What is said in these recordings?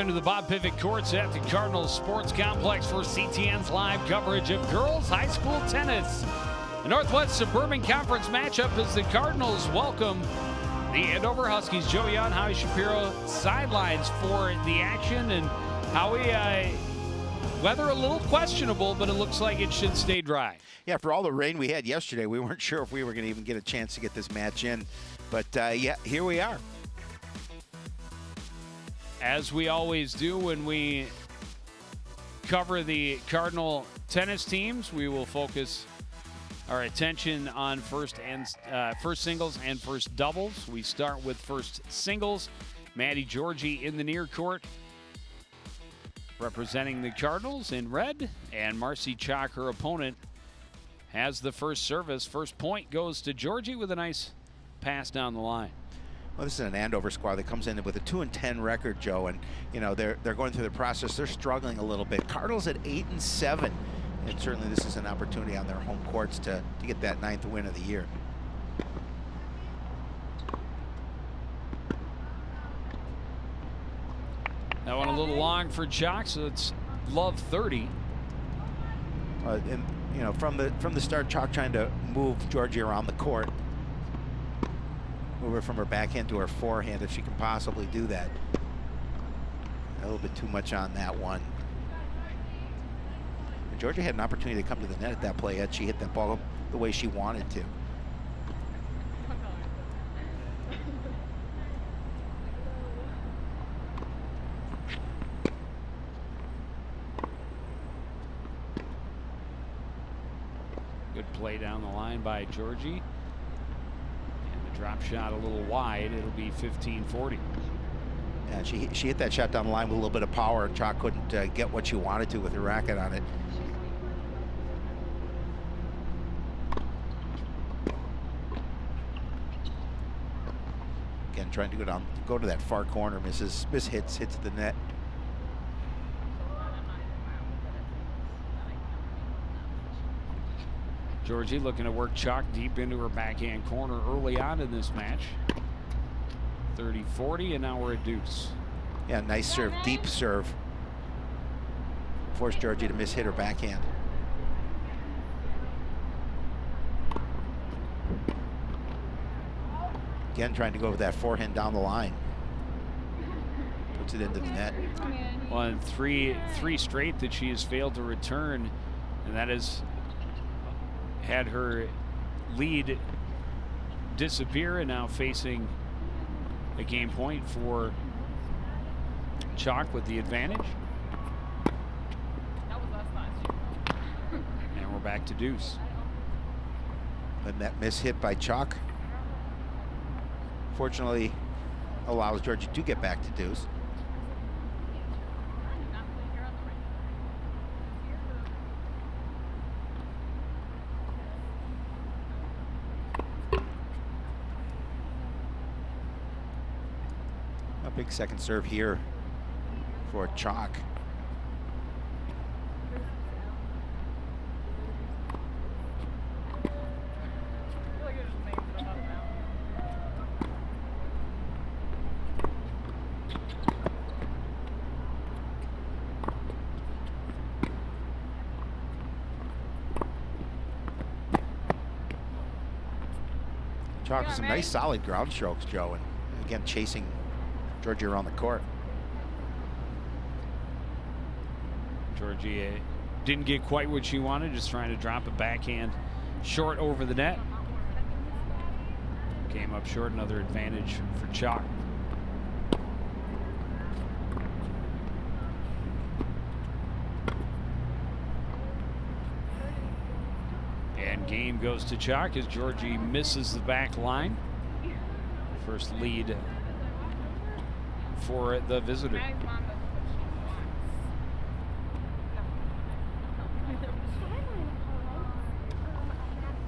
into the Bob Pivot courts at the Cardinals Sports Complex for CTN's live coverage of girls high school tennis. The Northwest Suburban Conference matchup as the Cardinals welcome the Andover Huskies. Joey on Howie Shapiro sidelines for the action, and Howie, weather a little questionable, but it looks like it should stay dry. Yeah, for all the rain we had yesterday, we weren't sure if we were going to even get a chance to get this match in. But, yeah, here we are. As we always do when we cover the Cardinal tennis teams, we will focus our attention on first singles and first doubles. We start with first singles. Maddie Georgie in the near court, representing the Cardinals in red, and Marcy Chalk, her opponent, has the first service. First point goes to Georgie with a nice pass down the line. Well, this is an Andover squad that comes in with a 2-10 record, Joe, and you know they're going through the process. They're struggling a little bit. Cardinals at 8-7, and certainly this is an opportunity on their home courts to get that 9th win of the year. That one a little long for Chalk, so it's love 30. And you know, from the start, Chalk trying to move Georgie around the court. Move her from her backhand to her forehand if she can possibly do that. A little bit too much on that one. And Georgia had an opportunity to come to the net at that play, yet she hit that ball the way she wanted to. Good play down the line by Georgie. Drop shot a little wide. It'll be 15-40. Yeah, she hit that shot down the line with a little bit of power. Chalk couldn't get what she wanted to with her racket on it. Again, trying to go to that far corner. Hits the net. Georgie looking to work Chalk deep into her backhand corner early on in this match. 30-40, and now we're at deuce. Yeah, nice serve, deep serve. Forced Georgie to hit her backhand. Again, trying to go with that forehand down the line. Puts it into the net. Well, and three straight that she has failed to return, and that is had her lead disappear, and now facing a game point for Chalk with the advantage. And we're back to deuce. And that miss hit by Chalk fortunately allows Georgie to get back to deuce. Big second serve here for Chalk. Chalk with some nice solid ground strokes, Joe, and again chasing Georgie around the court. Georgie didn't get quite what she wanted, just trying to drop a backhand short over the net. Came up short, another advantage for Chalk. And game goes to Chalk as Georgie misses the back line. First lead for the visitor.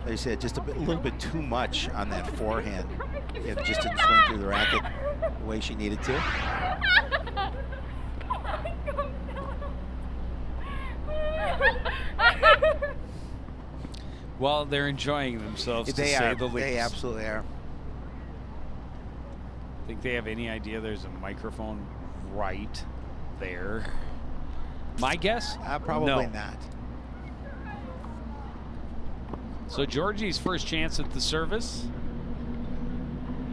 They said just a little bit too much on that forehand. It just didn't swing through the racket the way she needed to. Well, they're enjoying themselves, to say the least. They absolutely are. Think they have any idea there's a microphone right there. My guess? Probably no. not. So Georgie's first chance at the service.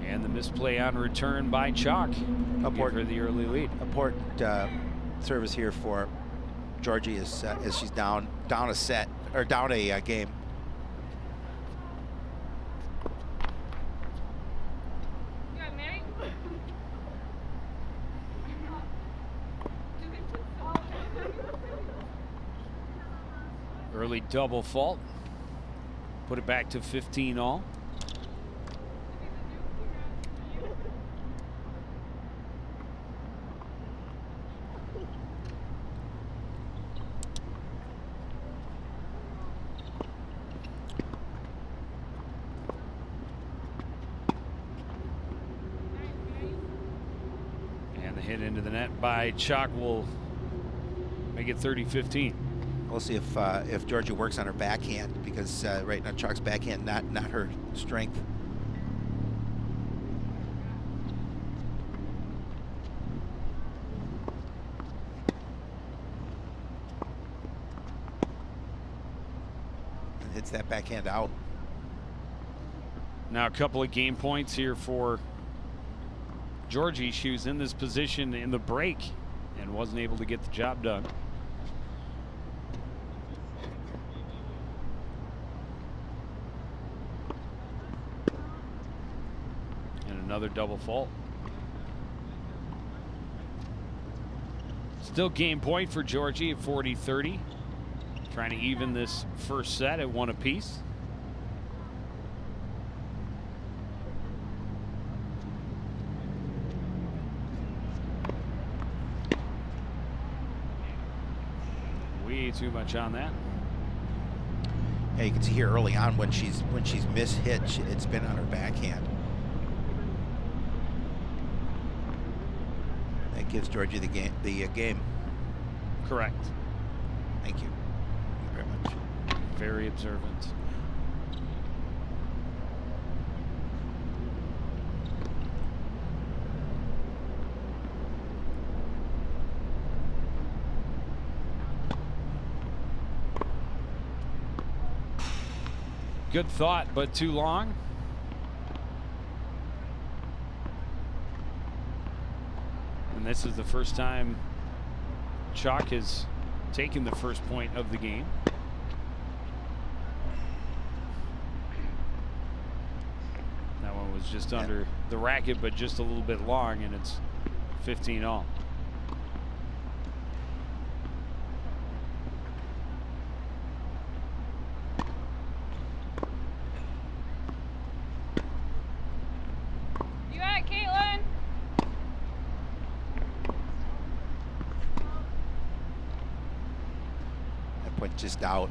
And the misplay on return by Chalk. Give her the early lead. Important service here for Georgie as she's down a set, or down a game. Early double fault. Put it back to 15 all. And the hit into the net by Chalk will make it 30-15. We'll see if Georgie works on her backhand, because right now Chalk's backhand not her strength. And hits that backhand out. Now a couple of game points here for Georgie. She was in this position in the break and wasn't able to get the job done. Another double fault. Still game point for Georgie at 40-30. Trying to even this first set at 1 apiece. Way too much on that. Yeah, you can see here early on when she's mishit, it's been on her backhand. Gives Georgie the game. Correct. Thank you. Thank you very much. Very observant. Good thought, but too long. And this is the first time Chalk has taken the first point of the game. That one was just under the racket, but just a little bit long, and it's 15 all. Just out.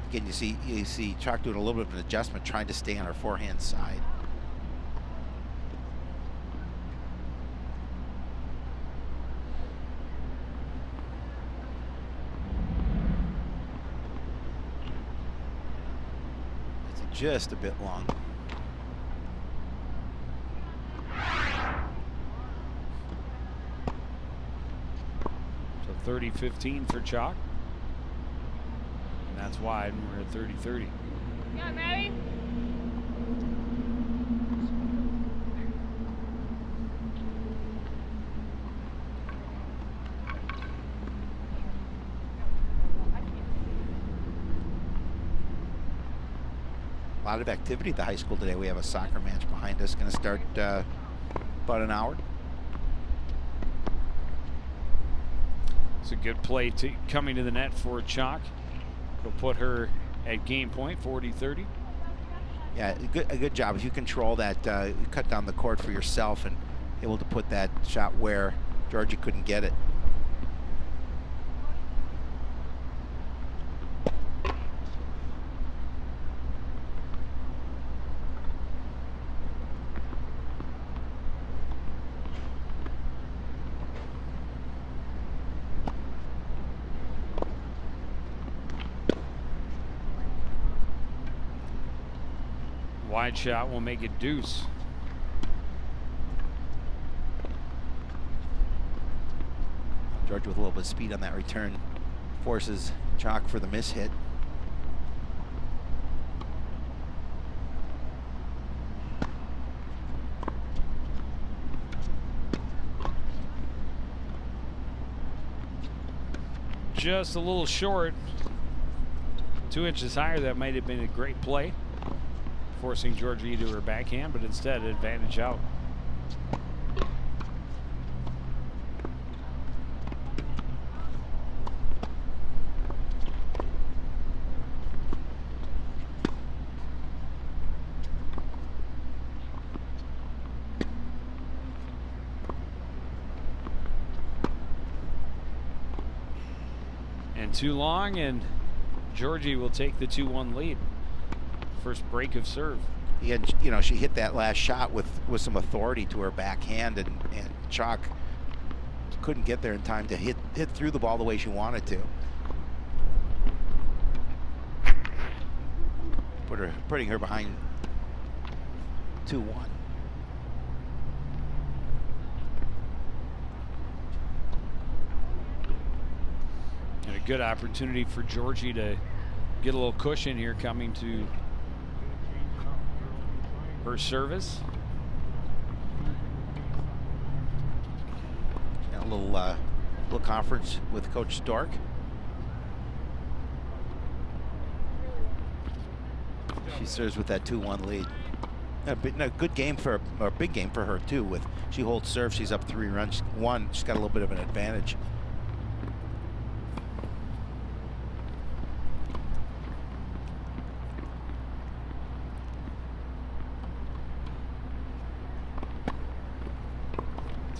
Again, you see Chalk doing a little bit of an adjustment, trying to stay on her forehand side. It's just a bit long. So 30-15 for Chalk. That's wide, and we're at 30-30. Yeah, Maddie. A lot of activity at the high school today. We have a soccer match behind us, going to start about an hour. It's a good play coming to the net for Chalk. It'll put her at game point, 40-30. Yeah, a good job. If you control that, you cut down the court for yourself and able to put that shot where Georgie couldn't get it. Wide shot will make it deuce. Georgia with a little bit of speed on that return forces Chalk for the miss hit. Just a little short. 2 inches higher, that might have been a great play, forcing Georgie to her backhand, but instead advantage out. And too long, and Georgie will take the 2-1 lead. First break of serve. Yeah, you know, she hit that last shot with some authority to her backhand, and Chalk couldn't get there in time to hit through the ball the way she wanted to. Putting her behind 2-1. And a good opportunity for Georgie to get a little cushion here coming to her service. A little conference with Coach Stork. She serves with that 2-1 lead. A good game for a big game for her too. With she holds serve, she's up 3 runs. She's got a little bit of an advantage.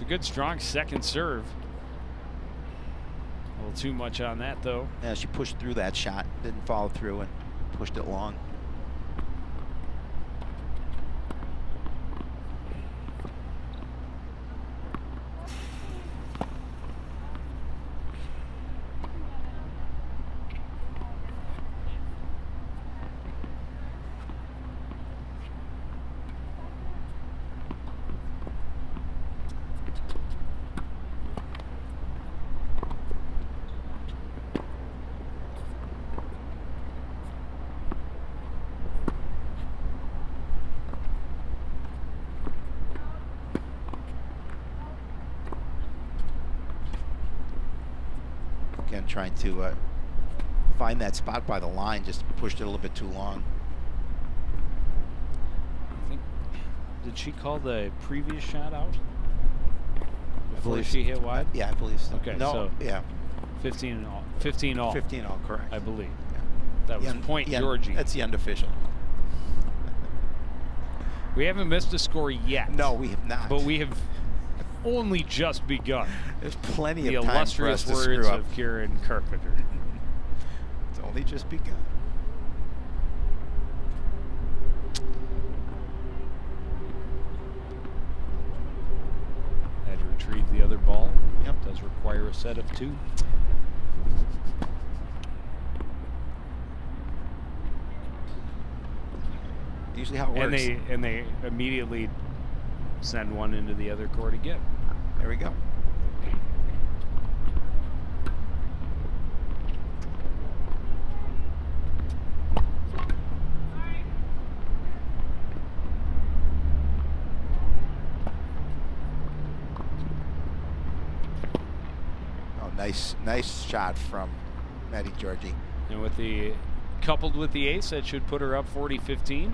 Good strong second serve. A little too much on that though. Yeah, she pushed through that shot, didn't follow through, and pushed it long. Again, trying to find that spot by the line, just pushed it a little bit too long. I think, did she call the previous shot out before I she hit wide? Yeah, I believe so. Okay, no, so yeah. 15 all. 15 all. 15 all, correct. I believe. Yeah. That was point Georgie. That's the unofficial. We haven't missed a score yet. No, we have not. But we have only just begun. There's plenty the of time for us illustrious to words screw up. of Kieran Carpenter. It's only just begun. Had to retrieve the other ball. Yep. Does require a set of 2. Usually how it works. And they immediately send one into the other court again. There we go. Oh, nice shot from Maddie Georgie. And with the coupled with the ace, that should put her up 40-15.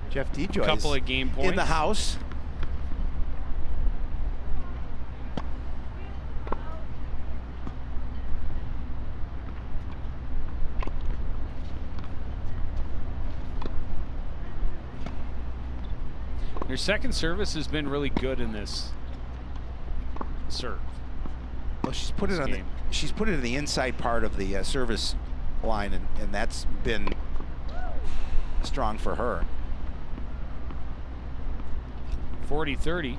Jeff DeJoy Couple of game points in the house. Her second service has been really good in this serve. Well, she's put it in the inside part of the service line, and that's been strong for her. 40-30.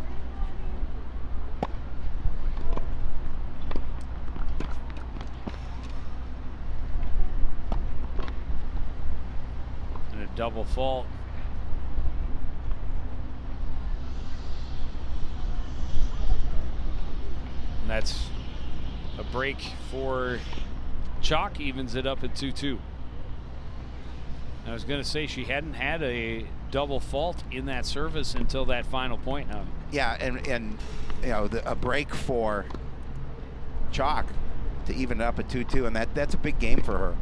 And a double fault. That's a break for Chalk, evens it up at 2-2. I was going to say she hadn't had a double fault in that service until that final point. Now, yeah, and you know, a break for Chalk to even it up at 2-2, and that's a big game for her.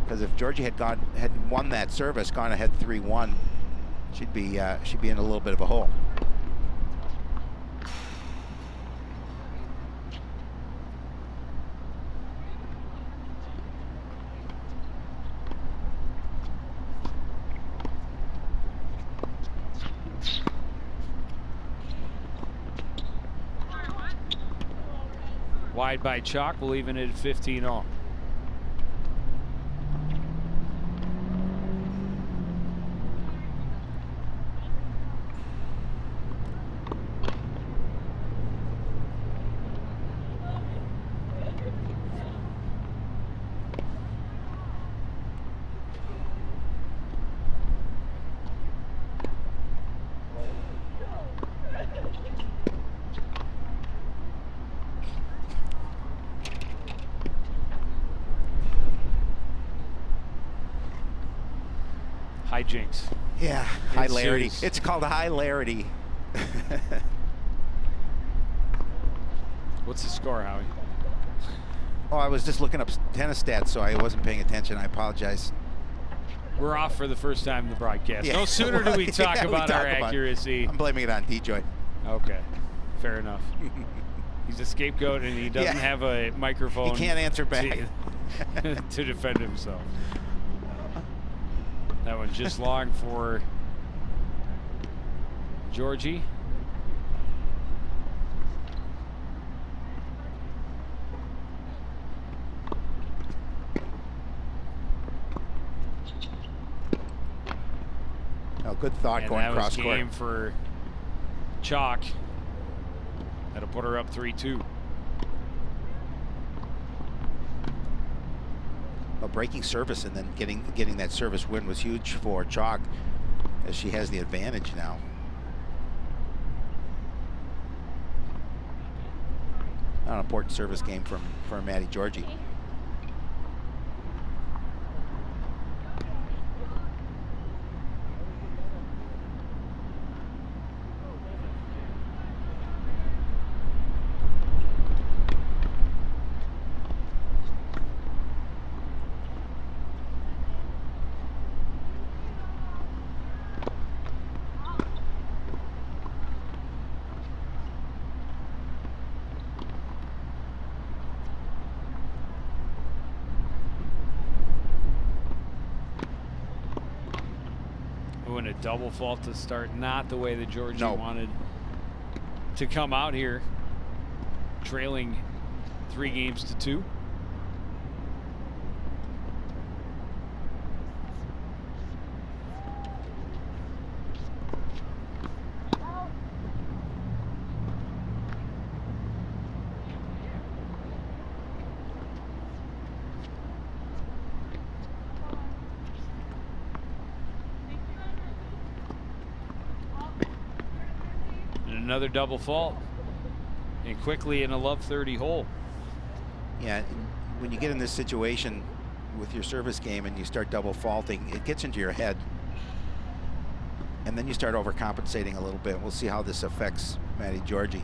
Because if Georgie had won that service, gone ahead 3-1, she'd be in a little bit of a hole. Wide by Chalk, we'll even it at 15-all. Hijinks. Yeah, hilarity. It's called hilarity. What's the score, Howie? Oh, I was just looking up tennis stats, so I wasn't paying attention. I apologize. We're off for the first time in the broadcast. Yeah. No sooner do we talk about our accuracy. I'm blaming it on DJoy. Okay, fair enough. He's a scapegoat, and he doesn't have a microphone. He can't answer back to defend himself. That one's just long for Georgie. Oh, good thought and going that cross was court. Game for Chalk. That'll put her up 3-2. A breaking service and then getting that service win was huge for Chalk, as she has the advantage now. An important service game for Maddie Georgie. And a double fault to start, not the way that Georgie wanted to come out here, trailing 3-2. Another double fault, and quickly in a love 30 hole. Yeah, when you get in this situation with your service game and you start double faulting, it gets into your head, and then you start overcompensating a little bit. We'll see how this affects Maddie Georgie.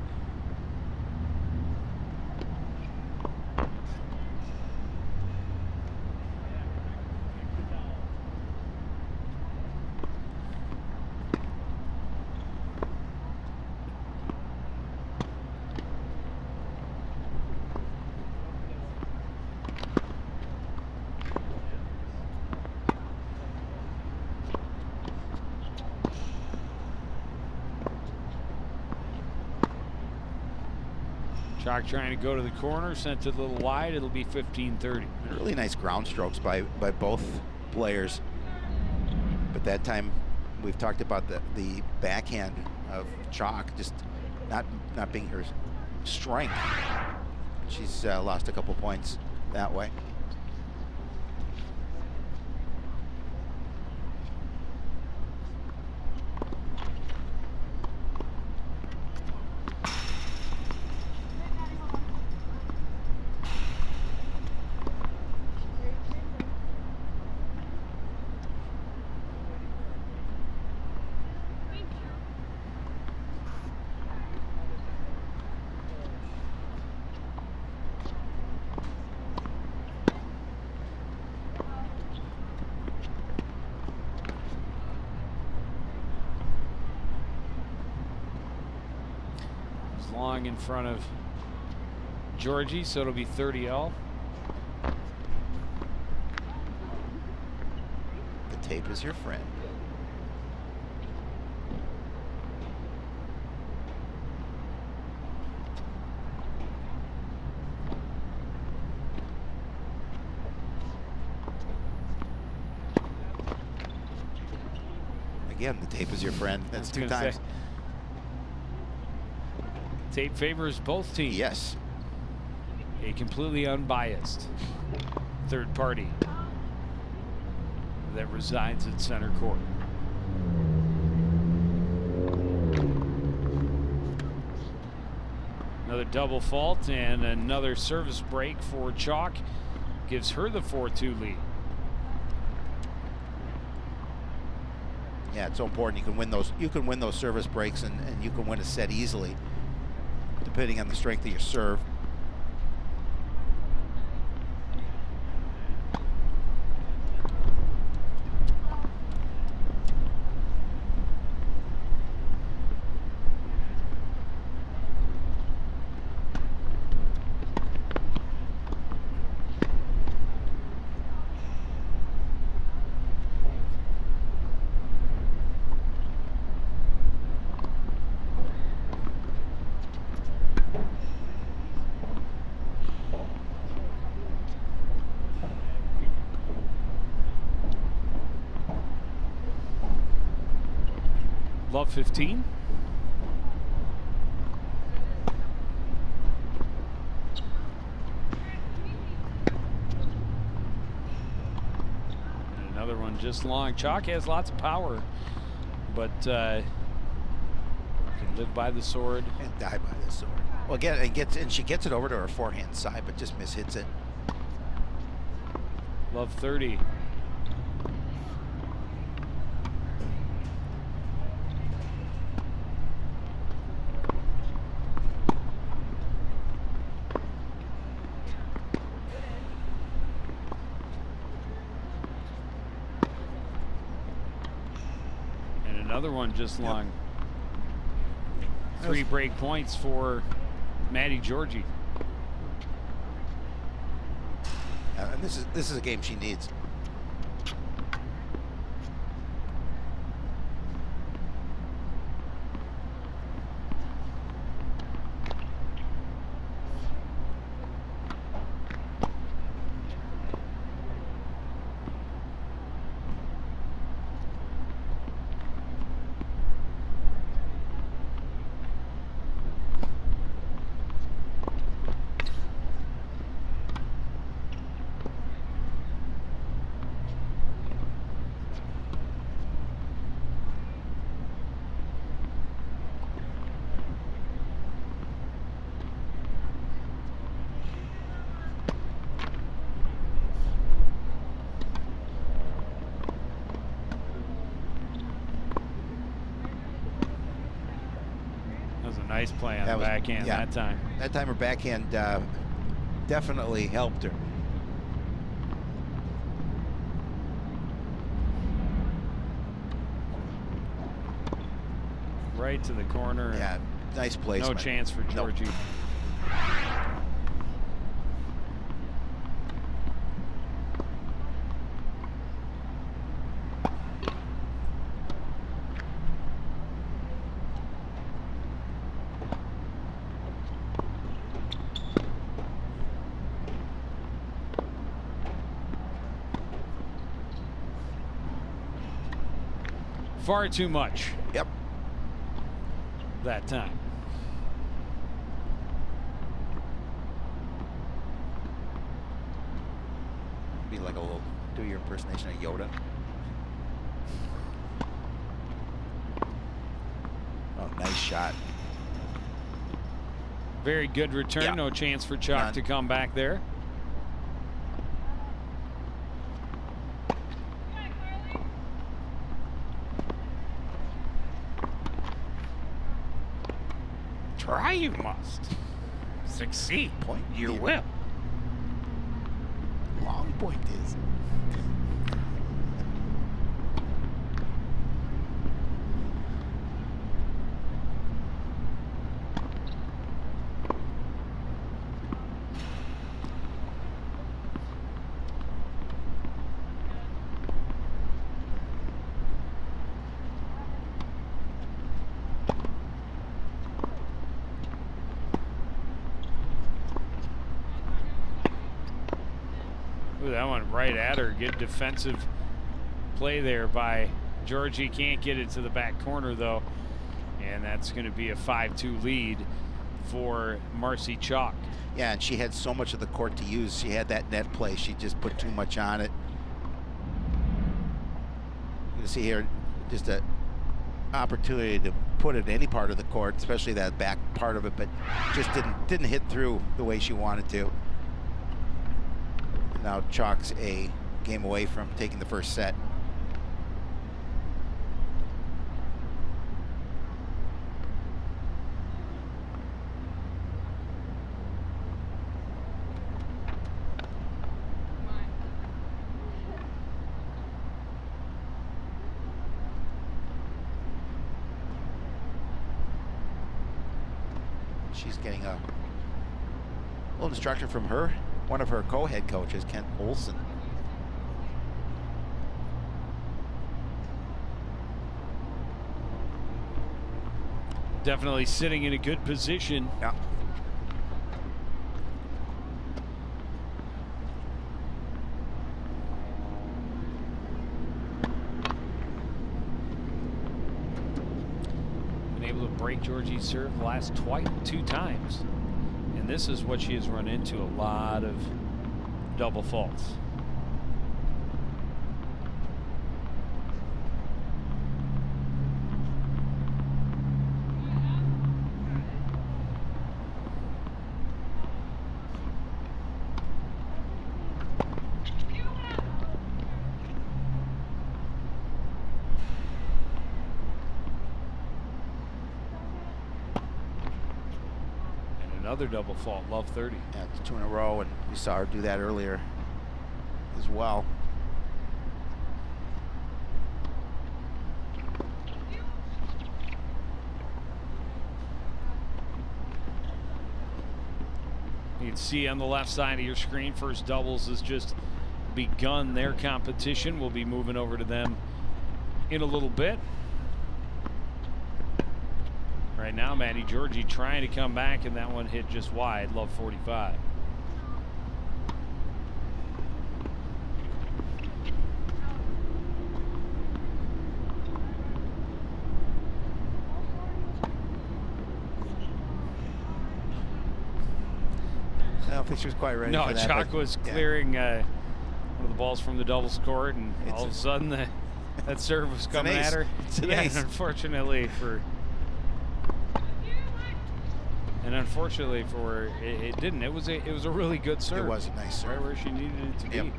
Chalk trying to go to the corner, sent it a little wide. It'll be 15-30. Really nice ground strokes by both players. But that time, we've talked about the backhand of Chalk just not being her strength. She's lost a couple points that way. long in front of Georgie, so it'll be 30-all. The tape is your friend. Again, the tape is your friend. That's 2 times. Tape favors both teams. Yes. A completely unbiased third party that resides at center court. Another double fault and another service break for Chalk gives her the 4-2 lead. Yeah, it's so important. You can win those. You can win those service breaks, and you can win a set easily, depending on the strength of your serve. Love 15. And another one just long. Chalk has lots of power, but can live by the sword and die by the sword. Well, again, and she gets it over to her forehand side, but just mishits it. Love 30. Another one just long. Yep. 3 break points for Maddie Georgie. And this is a game she needs. Nice play on the backhand that time. That time her backhand definitely helped her. Right to the corner. Yeah, nice placement. No chance for Georgie. Nope. Far too much. Yep. That time. Be like a little, do your impersonation of Yoda. Oh, nice shot. Very good return. Yeah. No chance for Chalk to come back there. Try you must. Succeed. Point you will. Long point is. Ooh, that went right at her. Good defensive play there by Georgie. Can't get it to the back corner, though. And that's going to be a 5-2 lead for Marcy Chalk. Yeah, and she had so much of the court to use. She had that net play. She just put too much on it. You can see here just an opportunity to put it in any part of the court, especially that back part of it, but just didn't hit through the way she wanted to. Now Chalk's a game away from taking the first set. She's getting a little instruction from one of her co-head coaches, Kent Olson. Definitely sitting in a good position. Yeah. Been able to break Georgie's serve the last two times. And this is what she has run into, a lot of double faults. Another double fault, love 30. Yeah, it's 2 in a row, and we saw her do that earlier as well. You can see on the left side of your screen, First Doubles has just begun their competition. We'll be moving over to them in a little bit. Right now, Maddie Georgie trying to come back, and that one hit just wide. Love 45. I don't think she was quite ready for that. No, Chalk was clearing one of the balls from the doubles court, and all of a sudden that serve was coming at her. It's an ace. Unfortunately for it didn't. It was a really good serve. It was a nice serve. Right where she needed it to be.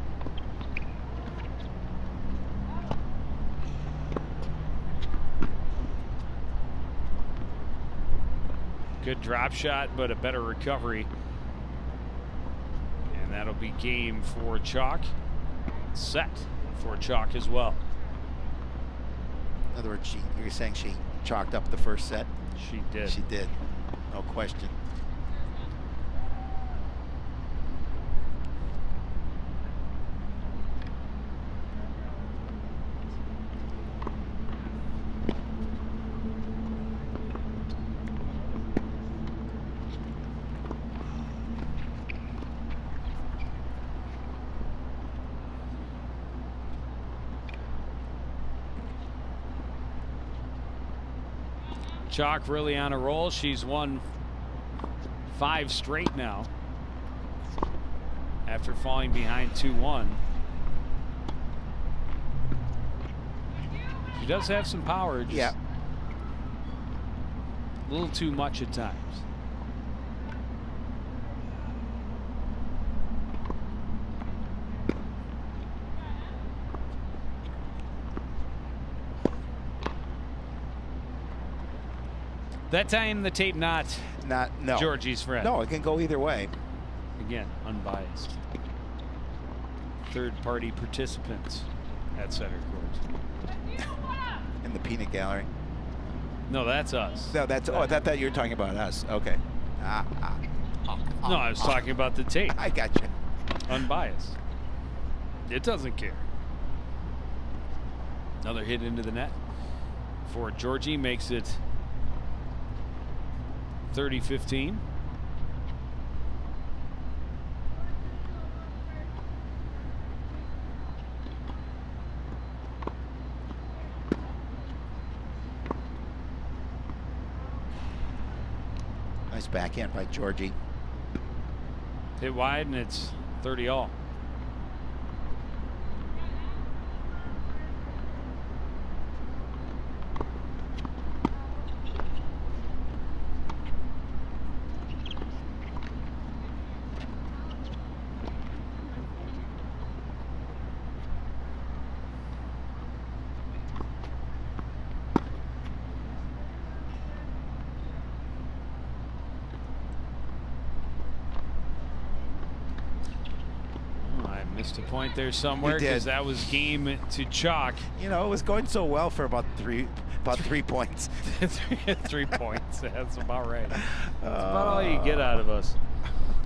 Good drop shot, but a better recovery. And that'll be game for Chalk. Set for Chalk as well. In other words, you're saying she chalked up the first set? She did. She did. No question. Chalk really on a roll. She's won 5 straight now after falling behind 2-1. She does have some power, just a little too much at times. That time the tape not no. Georgie's friend. No, it can go either way. Again, unbiased. Third-party participants at center court. In the peanut gallery. No, that's us. No, that's. Oh, I thought you were talking about us. Okay. No, I was talking about the tape. I got you. Unbiased. It doesn't care. Another hit into the net for Georgie, makes it 30-15. Nice backhand by Georgie. Hit wide, and it's 30 all. Missed a point there somewhere because that was game to chalk. You know, it was going so well for about 3 points. 3 points. That's about right. That's about all you get out of us.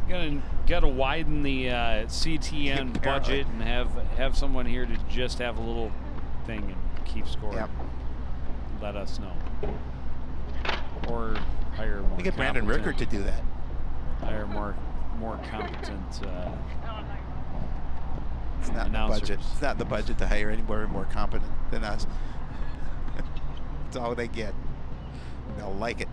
Got to widen the CTN budget and have someone here to just have a little thing and keep score. Yep. Let us know. Or hire more. We get Brandon Rickert to do that. Hire more competent. It's not in the budget. It's not in the budget to hire anybody more competent than us. That's all they get. They'll like it.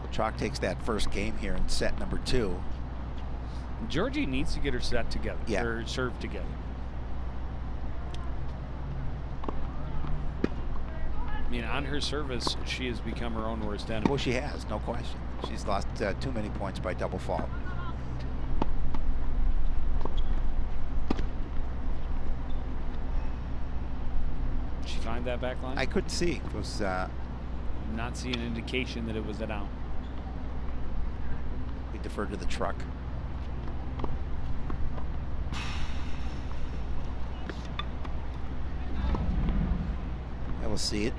So Chalk takes that first game here in set number 2. Georgie needs to get her set together. Yeah. Or serve together. I mean, on her service, she has become her own worst enemy. Well, she has, no question. She's lost too many points by double fault. Did she find that back line? I couldn't see. It was not see an indication that it was an out. We defer to the truck. I will see it.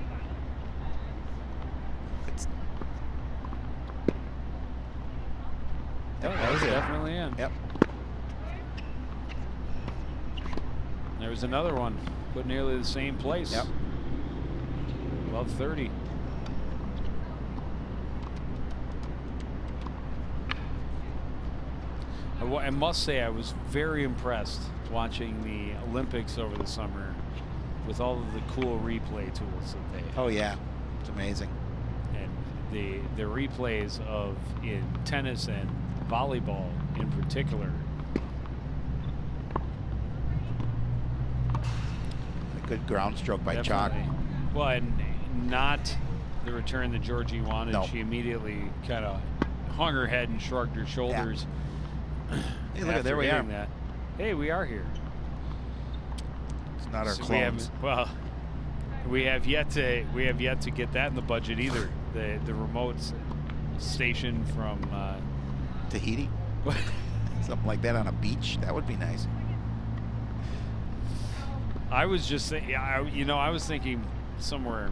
Yep, that was definitely in. Yep. There was another one, but nearly the same place. Yep. Above 30. I must say I was very impressed watching the Olympics over the summer with all of the cool replay tools that they have. Oh yeah, it's amazing. And the replays of in tennis and volleyball in particular. A good ground stroke by Chalk. Well, and not the return that Georgie wanted. No. She immediately kind of hung her head and shrugged her shoulders. Yeah. Hey, look, there we are. That. Hey, we are here. It's not our So clones. we have yet to get that in the budget either. The remote station from Tahiti. Something like that on a beach. That would be nice. I was just thinking, I was thinking somewhere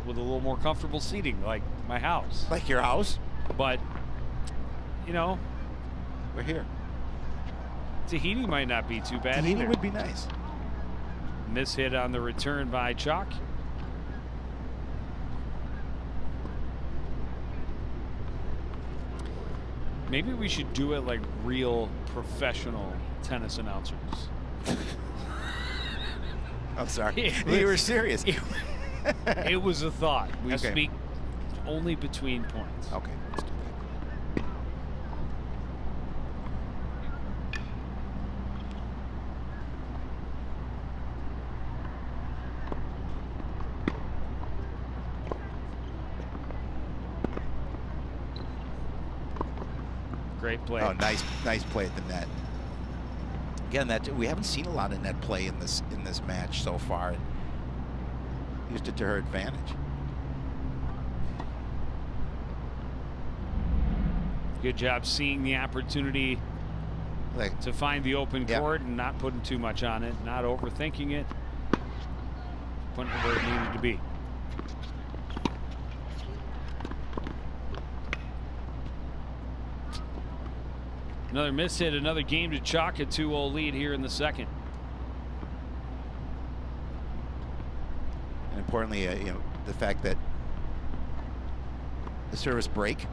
with a little more comfortable seating, like my house. Like your house? But, we're here. Tahiti might not be too bad Tahiti either. would be nice. Miss hit on the return by Chalk. Maybe we should do it like real professional tennis announcers. I'm sorry. You were serious. It was a thought. We Okay. speak only between points. Okay, let's do that. Great play. Oh, nice play at the net. Again, that we haven't seen a lot of net play in this match so far. And used it to her advantage. Good job seeing the opportunity to find the open court and not putting too much on it, not overthinking it, putting it where it needed to be. Another miss hit, another game to Chalk, a 2-0 lead here in the second. And importantly, the fact that the service break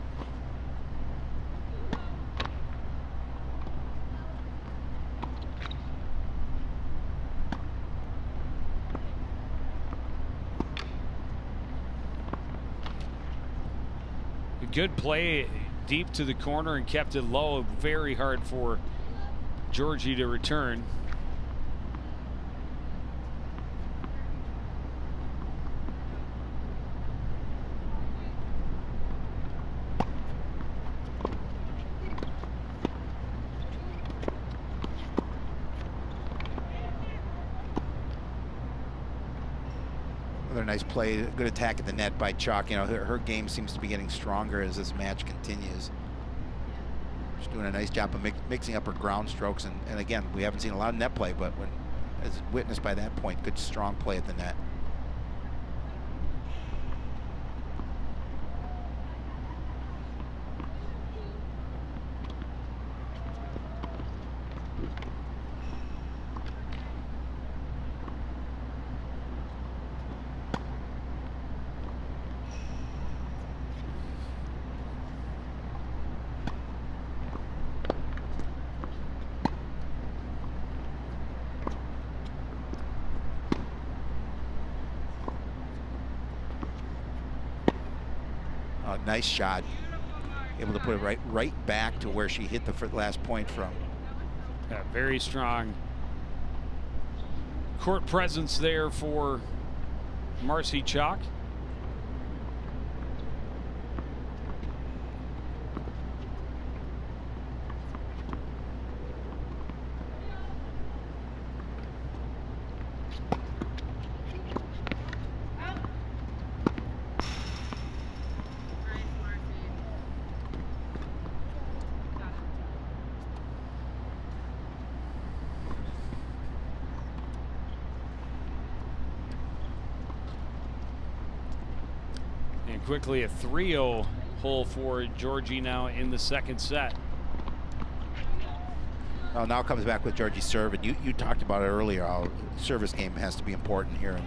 good play deep to the corner and kept it low. Very hard for Georgie to return. Another nice play, good attack at the net by Chalk. You know, her game seems to be getting stronger as this match continues. She's doing a nice job of mixing up her ground strokes, and again, we haven't seen a lot of net play, but when, as witnessed by that point, good strong play at the net. Nice shot, able to put it right back to where she hit the last point from. Yeah, very strong court presence there for Marcy Chalk. Quickly a 3-0 hole for Georgie now in the second set. Well, now comes back with Georgie's serve, and you talked about it earlier, how service game has to be important here,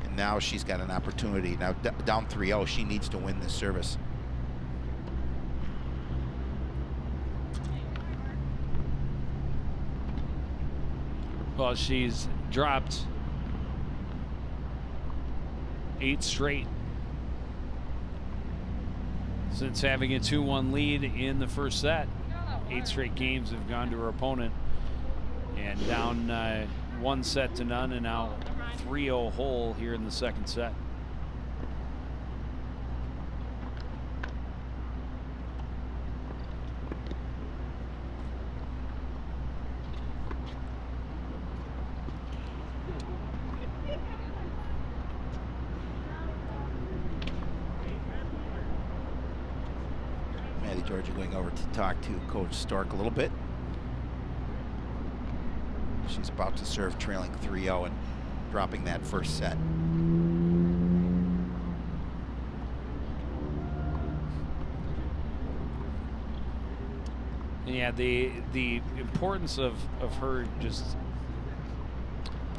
and now she's got an opportunity. Now down 3-0, she needs to win this service. Well, she's dropped 8 straight since having a 2-1 lead in the first set. 8 straight games have gone to her opponent, and down 1-0, and now 3-0 hole here in the second set. Georgie going over to talk to Coach Stork a little bit. She's about to serve trailing 3-0 and dropping that first set. Yeah, the importance of her just,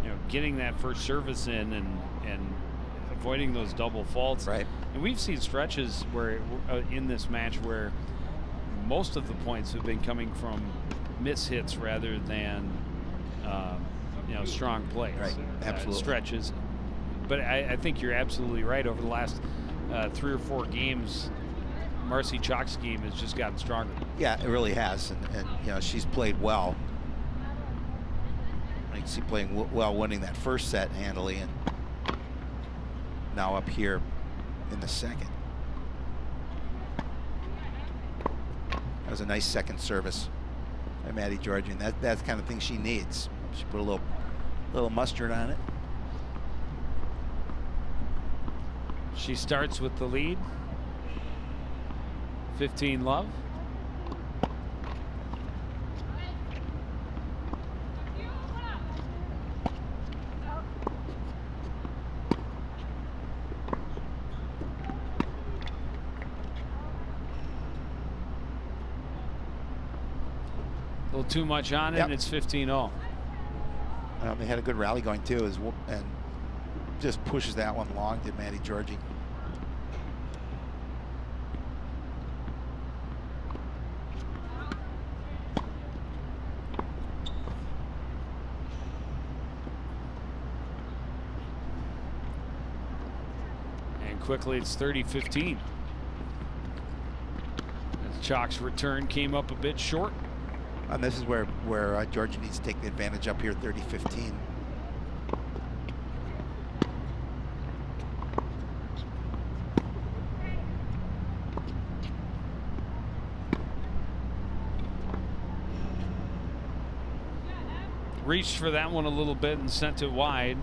you know, getting that first service in and avoiding those double faults. Right. And we've seen stretches where in this match where most of the points have been coming from mishits rather than you know, strong plays. Right. Absolutely. Stretches. But I think you're absolutely right. Over the last 3 or 4 games, Marcy Chalk's game has just gotten stronger. Yeah, it really has, and you know, she's played well. You can see playing well, winning that first set handily, and now up here in the second. That was a nice second service by Maddie Georgie, and that's the kind of thing she needs. She put a little mustard on it. She starts with the lead. 15-love. A little too much on it, and it's 15-0. They had a good rally going too, and just pushes that one long, did Maddie Georgie. And quickly it's 30-15. Chalk's return came up a bit short. And this is where Georgia needs to take the advantage up here, 30-15. Reached for that one a little bit and sent it wide.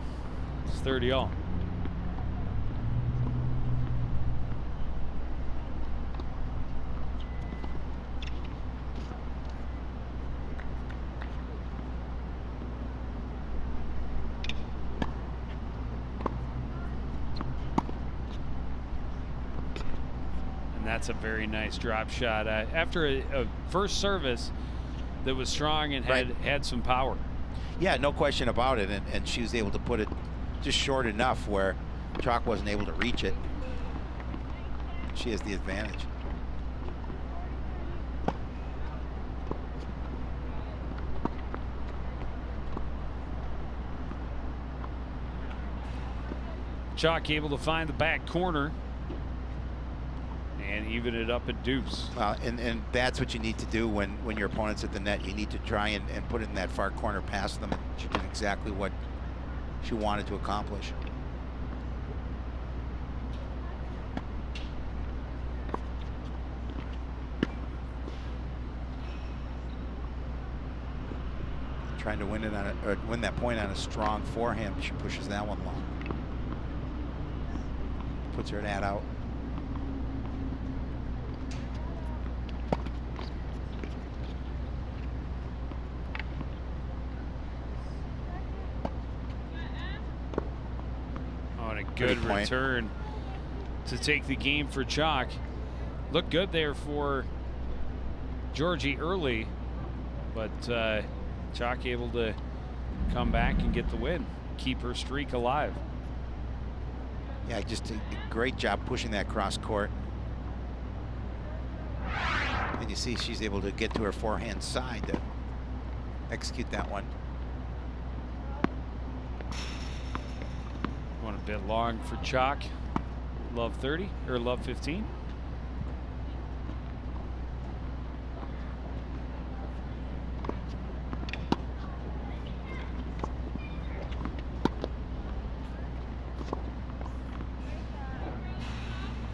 It's 30-all. That's a very nice drop shot after a first service that was strong and had some power. Yeah, no question about it, and she was able to put it just short enough where Chalk wasn't able to reach it. She has the advantage. Chalk able to find the back corner and even it up at deuce. And that's what you need to do when your opponent's at the net. You need to try and put it in that far corner past them, and she did exactly what she wanted to accomplish. Trying to win it on win that point on a strong forehand. She pushes that one long. Puts her net out. Good return to take the game for Chalk. Looked good there for Georgie early, but Chalk able to come back and get the win, keep her streak alive. Yeah, just a great job pushing that cross court. And you see she's able to get to her forehand side to execute that one. A bit long for Chalk. Love 30 or love 15.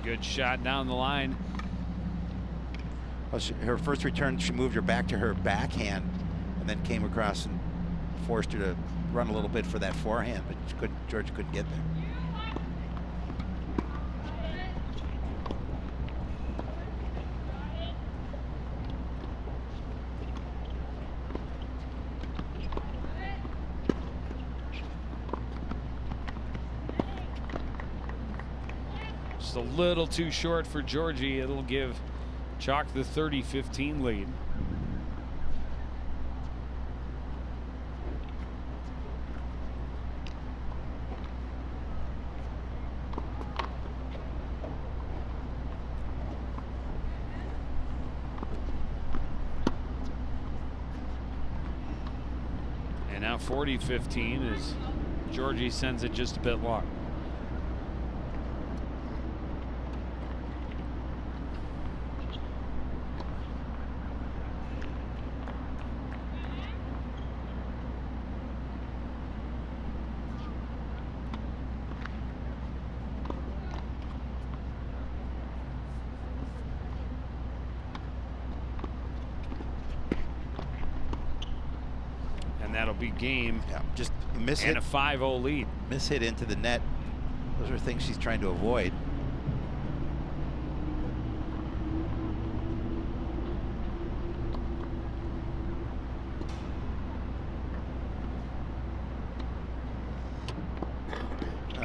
Good shot down the line. Well, her first return, she moved her back to her backhand and then came across and forced her to run a little bit for that forehand, but Georgia couldn't get there. Just a little too short for Georgie. It'll give Chalk the 30-15 lead. Now 40-15 as Georgie sends it just a bit long. That'll be game. Yeah, just miss and hit. A 5-0 lead. Miss hit into the net. Those are things she's trying to avoid.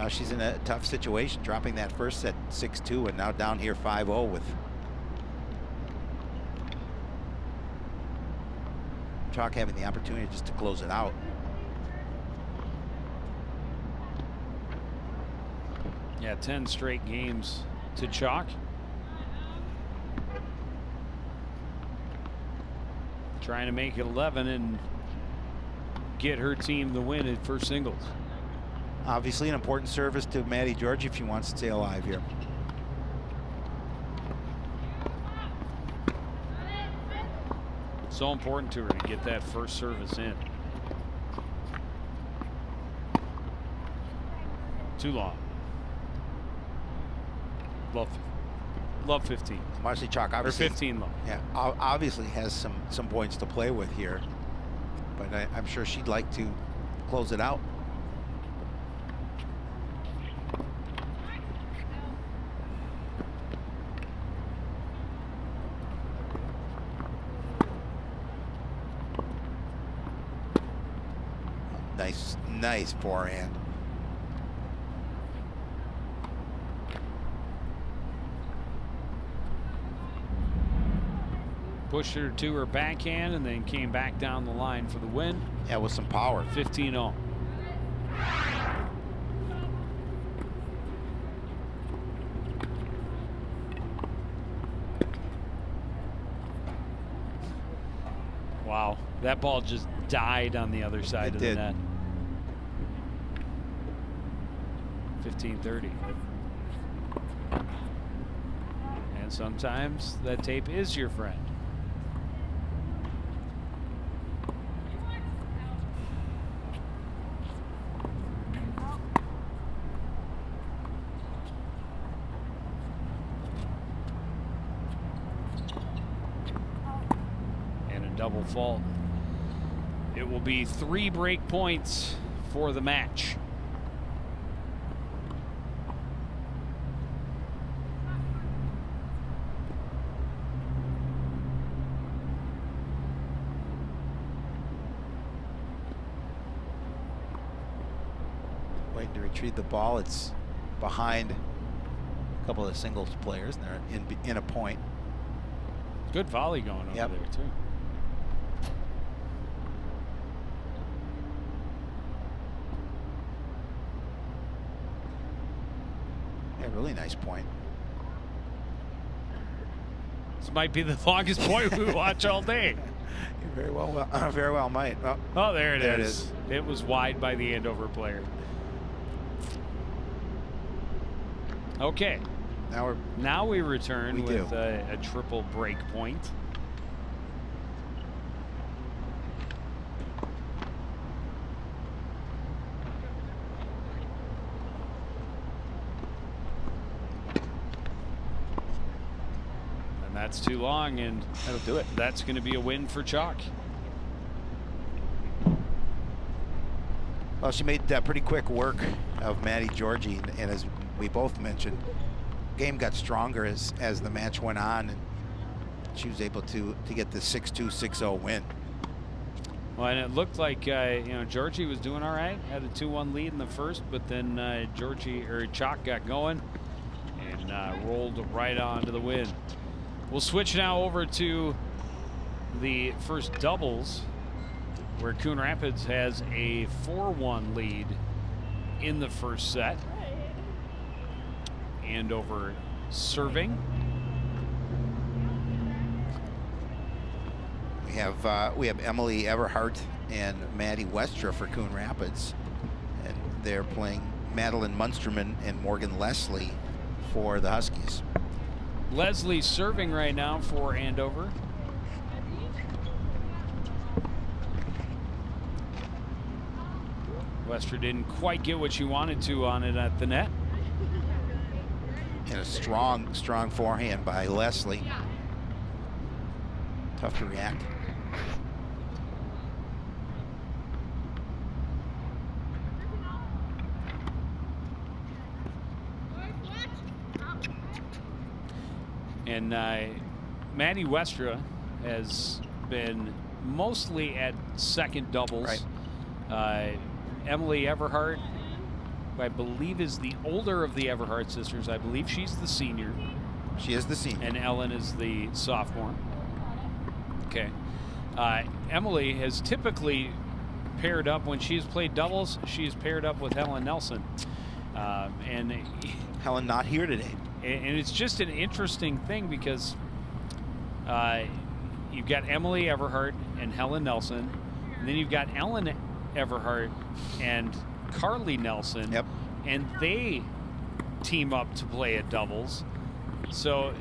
She's in a tough situation, dropping that first set 6-2 and now down here 5-0 with Chalk having the opportunity just to close it out. Yeah, 10 straight games to Chalk. Trying to make it 11 and get her team the win at first singles. Obviously an important service to Maddie Georgie if she wants to stay alive here. So important to her to get that first service in. Too long. Love 15. Marcy Chalk Or obviously 15 low. Yeah, obviously has some points to play with here, but I'm sure she'd like to close it out. Nice forehand. Pushed her to her backhand and then came back down the line for the win. Yeah, with some power. 15-0. Wow, that ball just died on the other side of the net. 15-30. And sometimes that tape is your friend. And a double fault. It will be 3 break points for the match. Waiting to retrieve the ball. It's behind a couple of the singles players, and they're in a point. Good volley going over there too. Yeah, really nice point. This might be the longest point we watch all day. You very well might. Oh, there it is. It was wide by the Andover player. Okay. Now we return with a triple break point. And that's too long, and that'll do it. That's going to be a win for Chalk. Well, she made pretty quick work of Maddie Georgie, and as we both mentioned, game got stronger as the match went on, and she was able to get the 6-2, 6-0 win. Well, and it looked like Georgie was doing all right, had a 2-1 lead in the first, but then Chalk got going and rolled right on to the win. We'll switch now over to the first doubles, where Coon Rapids has a 4-1 lead in the first set. Andover serving. We have Emily Everhart and Maddie Westra for Coon Rapids, and they're playing Madeline Munsterman and Morgan Leslie for the Huskies. Leslie serving right now for Andover. Westra didn't quite get what she wanted to on it at the net. And a strong forehand by Leslie. Tough to react. And Maddie Westra has been mostly at second doubles. Right. Emily Everhart, I believe, is the older of the Everhart sisters. I believe she's the senior. She is the senior. And Ellen is the sophomore. Okay. Emily has typically paired up, when she's played doubles, she's paired up with Helen Nelson. And Helen not here today. And it's just an interesting thing because you've got Emily Everhart and Helen Nelson, and then you've got Ellen Everhart and Carly Nelson. Yep. And they team up to play at doubles. So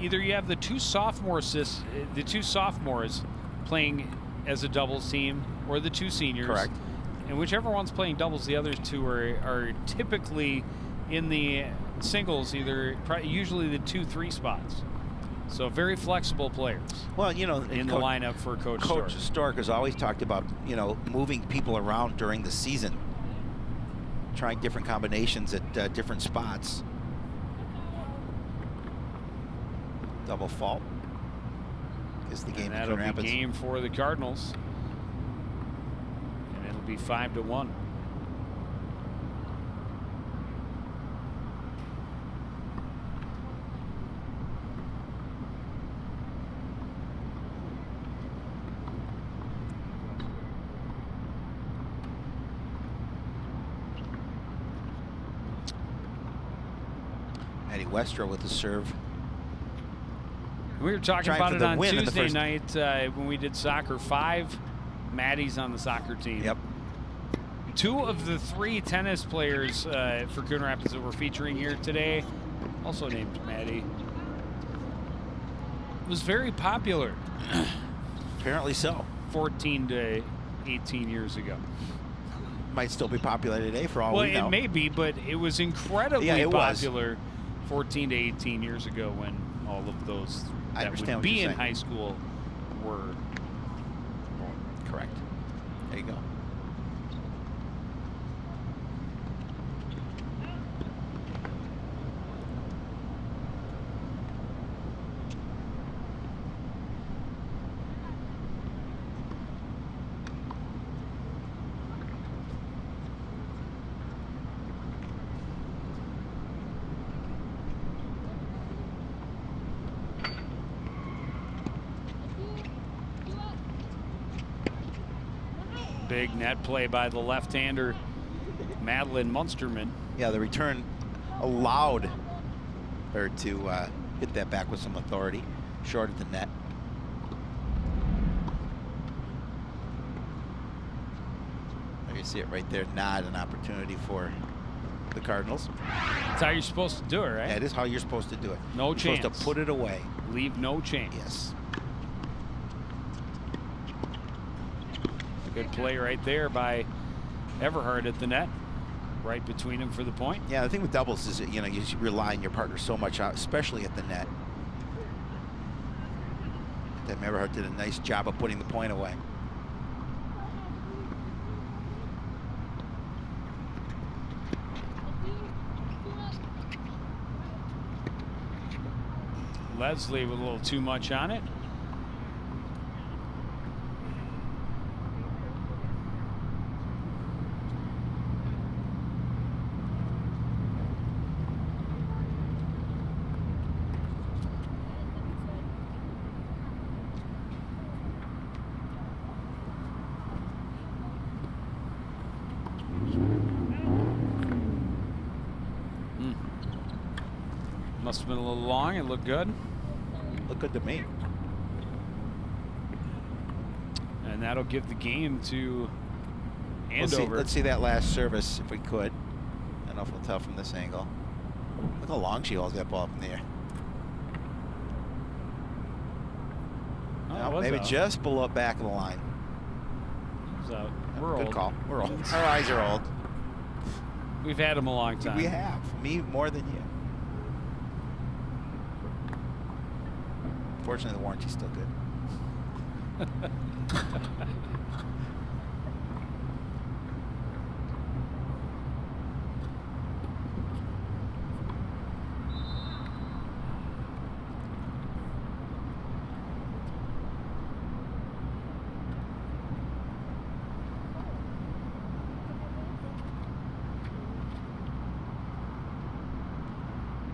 either you have the two sophomores playing as a doubles team, or the two seniors. Correct. And whichever one's playing doubles, the other two are typically in the singles, usually the 2-3 spots. So very flexible players. Well, you know, in the lineup for Coach Stork has always talked about, you know, moving people around during the season, trying different combinations at different spots. Double fault is the game. And that'll be game for the Cardinals, and it'll be 5-1. Maddie Westra with the serve. We were talking about it on Tuesday night when we did soccer. 5 Maddies on the soccer team. Yep. 2 of the 3 tennis players for Coon Rapids that we're featuring here today, also named Maddie, was very popular. Apparently so. 14 to 18 years ago. Might still be popular today for all we know. Well, it may be, but it was incredibly popular 14 to 18 years ago when all of those that would be in high school were born. Correct. There you go. Big net play by the left-hander, Madeline Munsterman. Yeah, the return allowed her to hit that back with some authority, short of the net. There you see it right there. Not an opportunity for the Cardinals. That's how you're supposed to do it, right? That is how you're supposed to do it. No chance. Supposed to put it away. Leave no chance. Yes. Good play right there by Everhard at the net, right between them for the point. Yeah, the thing with doubles is that, you know, you rely on your partner so much, especially at the net. That Everhard did a nice job of putting the point away. Leslie with a little too much on it. Must have been a little long. It looked good. Looked good to me. And that'll give the game to Andover. Let's see that last service if we could. I don't know if we'll tell from this angle. Look how long she holds that ball up in the air. Oh, maybe just below back of the line. We're Good old. call. We're old. Our eyes are old. We've had them a long time. We have. Me more than you. Fortunately, the warranty's still good.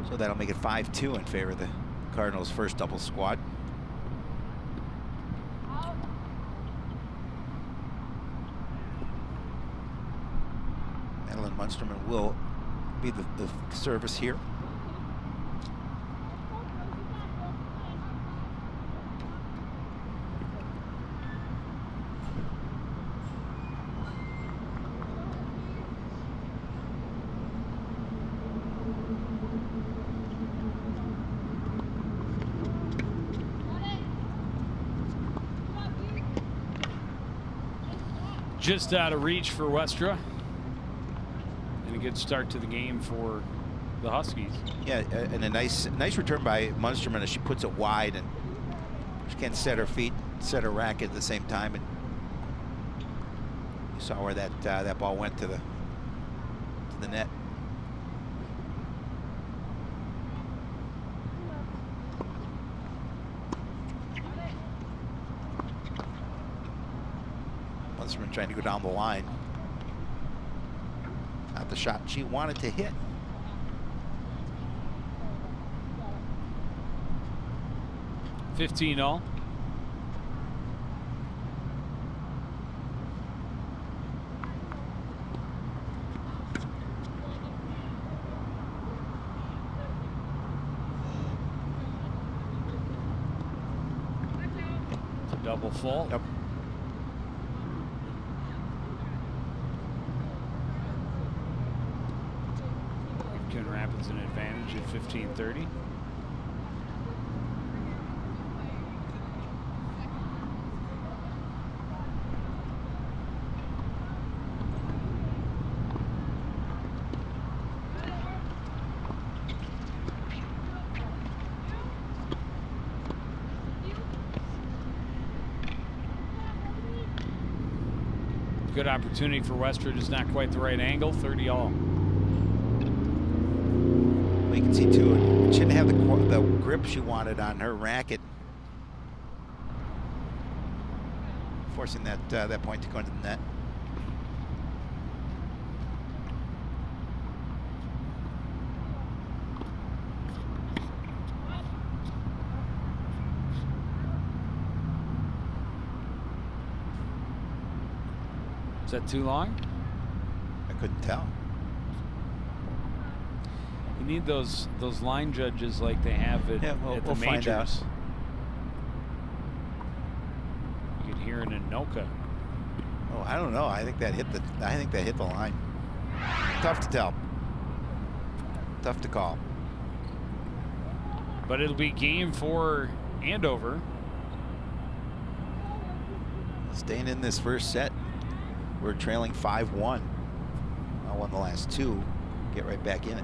So that'll make it 5-2 in favor of the Cardinals' first double squad. Madeline Munsterman will be the service here. Just out of reach for Westra. And a good start to the game for the Huskies. Yeah, and a nice return by Munsterman as she puts it wide, and she can't set her feet, set her racket at the same time. And you saw where that ball went to the net. Munsterman trying to go down the line. Not the shot she wanted to hit. $15 all. It's a double fault. Yep. Coon Rapids an advantage at 15:30. Good opportunity for Westra, just not quite the right angle. 30 all. Well, you can see too, she didn't have the grip she wanted on her racket, forcing that point to go into the net. Is that too long? I couldn't tell. You need those line judges like they have at the we'll find out. majors. You can hear an Anoka. Oh, I don't know. I think that hit the line. Tough to tell. Tough to call. But it'll be game for Andover. Staying in this first set. We're trailing 5-1. I won the last two. Get right back in it.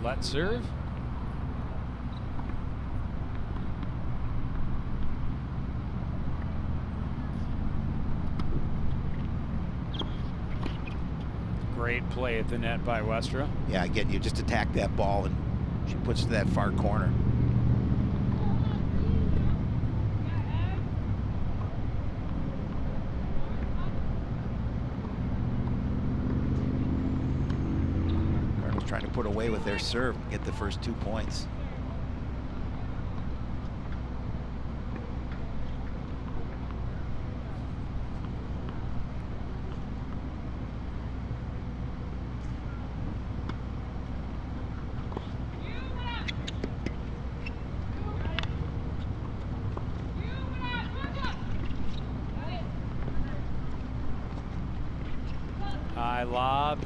Let serve. Great play at the net by Westra. Yeah, again, you just attack that ball and she puts it to that far corner. Cardinals trying to put away with their serve and get the first 2 points. High lob.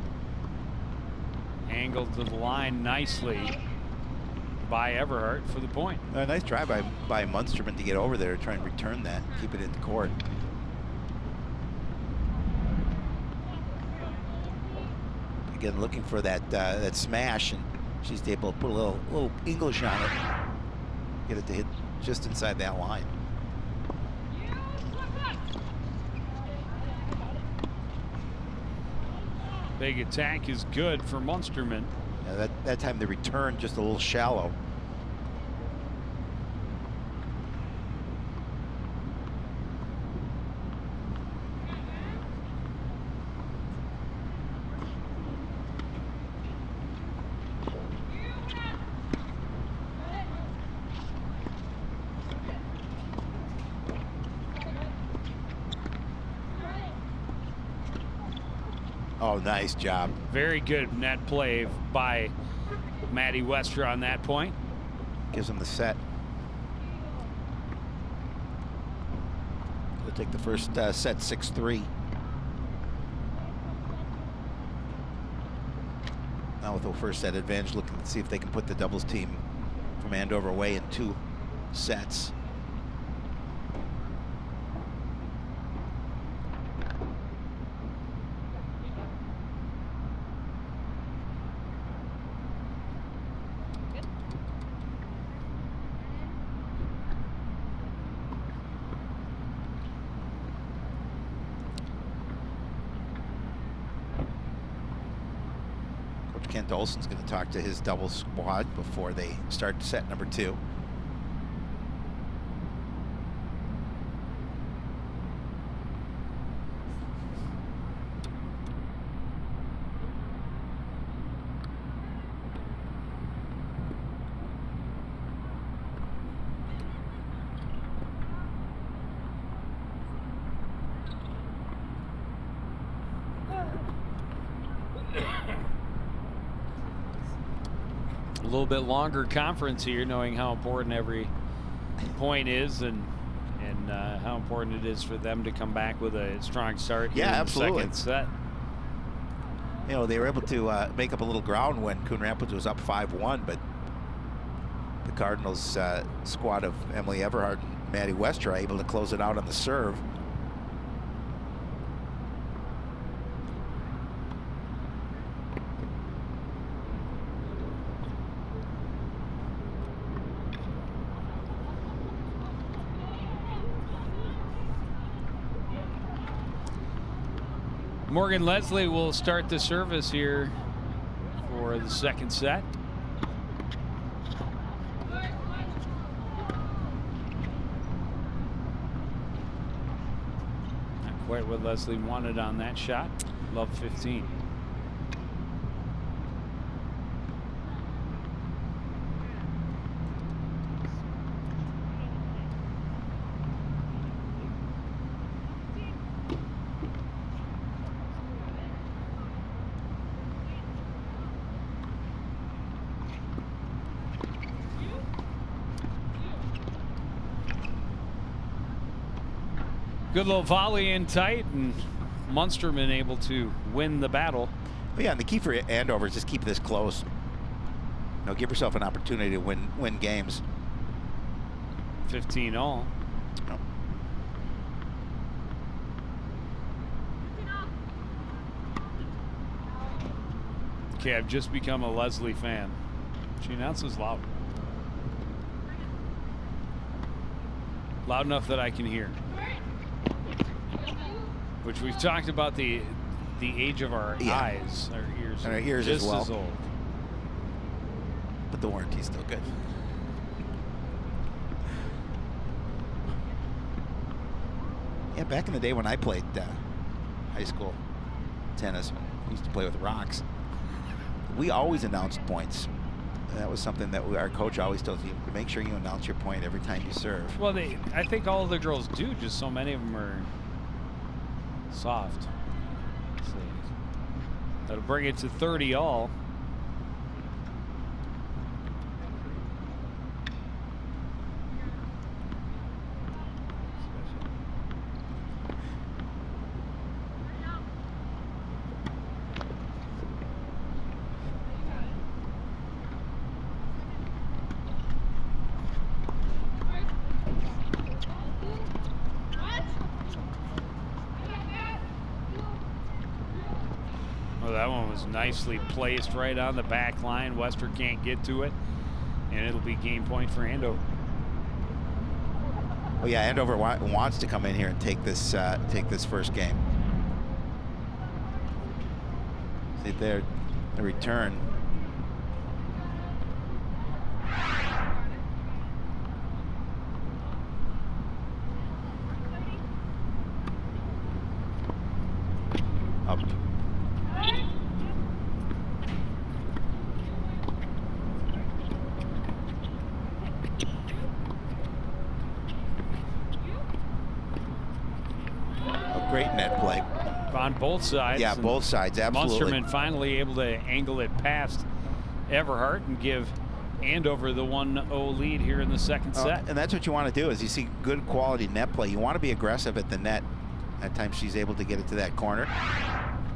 Angled to the line nicely by Everhart for the point. A nice try by Munsterman to get over there, try and return that, keep it in the court. Again, looking for that smash, and she's able to put a little English on it, get it to hit just inside that line. Big attack is good for Munsterman. Yeah, that time the return just a little shallow. Oh, nice job. Very good net play by Maddie Westra on that point. Gives them the set. Take the first set 6-3. Now with the first set advantage, looking to see if they can put the doubles team from Andover away in 2 sets. Kent Olson's going to talk to his double squad before they start set number 2. A little bit longer conference here, knowing how important every point is and how important it is for them to come back with a strong start here in absolutely. the second set. You know, they were able to make up a little ground when Coon Rapids was up 5-1, but the Cardinals squad of Emily Everhart and Maddie Wester are able to close it out on the serve. Morgan Leslie will start the service here for the second set. Not quite what Leslie wanted on that shot. Love 15. Good little volley in tight, and Munsterman able to win the battle. But yeah, and the key for Andover is just keep this close. You know, give yourself an opportunity to win games. 15 all. Oh. Okay, I've just become a Leslie fan. She announces loud. Loud enough that I can hear. Which we've talked about the age of our eyes, our ears. And our ears just as well. As old. But the warranty's still good. Yeah, back in the day when I played high school tennis, we used to play with rocks. We always announced points. That was something that our coach always tells you, make sure you announce your point every time you serve. Well, I think all of the girls do, just so many of them are soft. Let's see. That'll bring it to 30 all. That one was nicely placed right on the back line. Wester can't get to it, and it'll be game point for Andover. Oh yeah, Andover wants to come in here and take this first game. See there, the return. Up. Great net play. On both sides. Yeah, both sides, absolutely. Munsterman finally able to angle it past Everhart and give Andover the 1-0 lead here in the second set. And that's what you want to do is you see good quality net play. You want to be aggressive at the net. At times she's able to get it to that corner.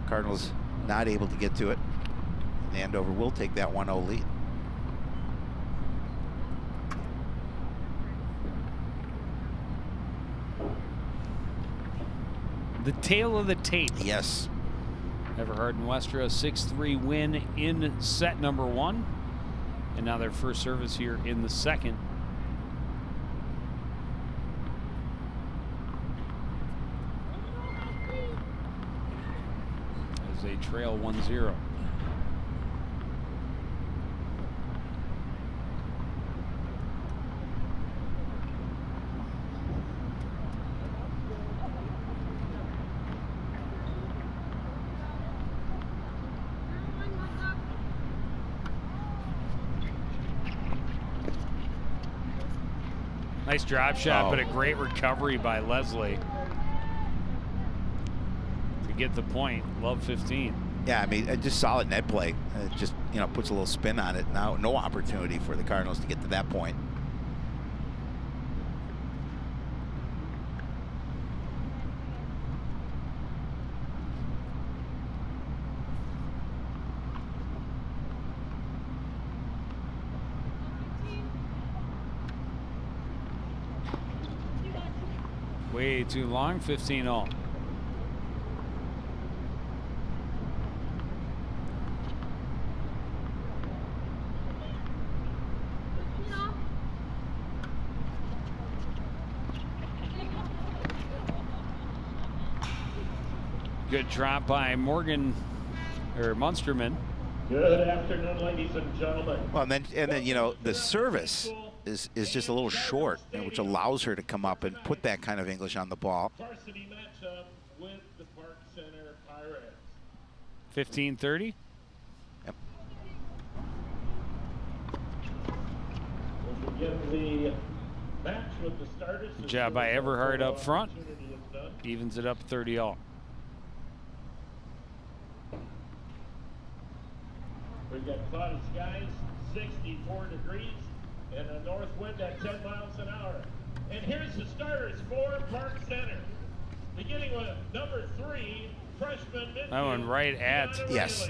Cardinals not able to get to it. And Andover will take that 1-0 lead. The tail of the tape. Yes. Everhard and Westra, a 6-3 win in set number 1. And now their first service here in the second. As they trail 1-0. Nice drop shot, but a great recovery by Leslie to get the point. Love 15. Yeah, I mean, just solid net play. It just, you know, puts a little spin on it. Now, no opportunity for the Cardinals to get to that point. Way too long, 15-all. Good drop by Morgan or Munsterman. Good afternoon, ladies and gentlemen. Well, and then you know, the service is just a little short, which allows her to come up and put that kind of English on the ball. Varsity matchup with the Park Center Pirates. 15-30. Yep. We'll begin the match with the starters. Good job by Everhard up front. Evens it up 30-all. We've got cloudy skies, 64 degrees, and a north wind at 10 miles an hour. And here's the starters for Park Center. Beginning with number 3, freshman midfield. That one right at Yes.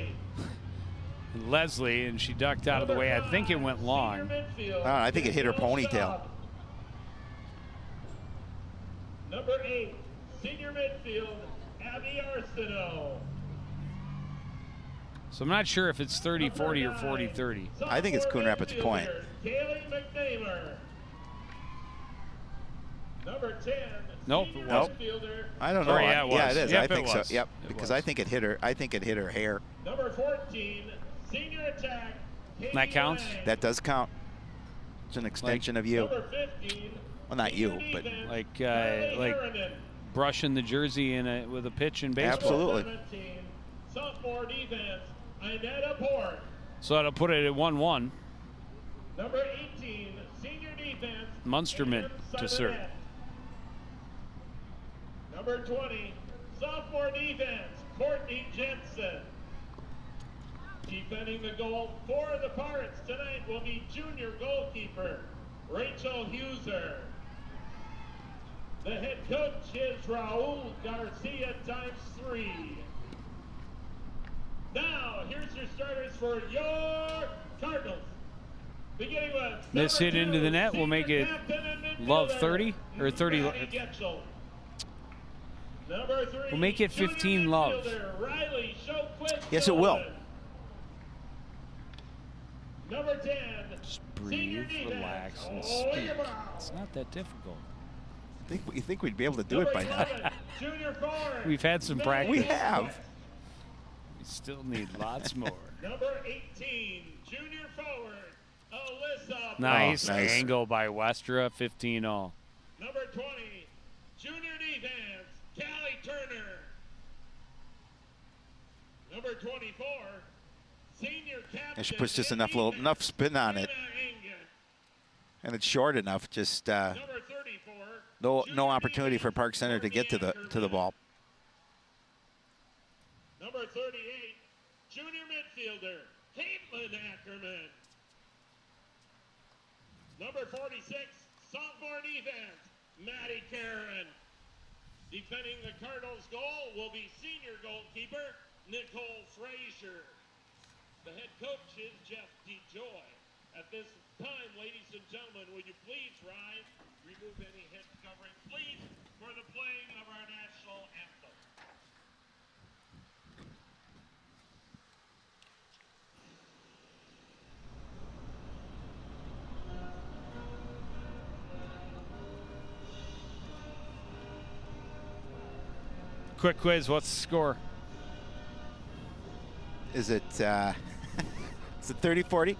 Leslie, and she ducked out of the way. I think it went long. I think it hit her ponytail. Number 8, senior midfield, Abby Arsenault. So I'm not sure if it's 30-40 or 40-30. I think it's Coon Rapids Point. Kaylee McNamer. Number 10. Nope, it wasn't. I don't know. Or, yeah, it was. Yeah, it is. Yep, I think it was. so. Yep. It Because was. I think it hit her. I think it hit her hair. Number 14, senior attack. That counts? That does count. It's an extension of you. Number 15. Well, not you, but Like brushing the jersey with a pitch in baseball. Absolutely. 17, sophomore defense, Inetta Port. So that'll put it at 1-1. Number 18, senior defense. Munsterman to serve. Number 20, sophomore defense, Courtney Jensen. Defending the goal for the Pirates tonight will be junior goalkeeper Rachel Huser. The head coach is Raul Garcia ×3. Now, here's your starters for your Cardinals. Beginning with This hit into the net will make it Love 30 or 30. Number 3, We'll make it 15 Love. Riley Showquist. Yes, it will. Number 10. Just breathe, relax, and speak. It's not that difficult. You think we'd be able to do it by now? Junior forward. We've had some practice. We have. We still need lots more. Number 18, junior forward, Alyssa. Nice, Oh, nice. angle by Westra, 15-all. Number 20, junior defense, Callie Turner. Number 24, senior captain. And she puts just enough spin on it, and it's short enough. Just Number 34, no opportunity for Park Center to get to the ball. Number 38, junior midfielder, Caitlin Ackerman. Number 46, sophomore defense, Maddie Karen. Defending the Cardinals' goal will be senior goalkeeper, Nicole Frazier. The head coach is Jeff DeJoy. At this time, ladies and gentlemen, would you please rise, remove any head covering, please, for the playing of our national anthem. Quick quiz, what's the score? Is it is it 30-40?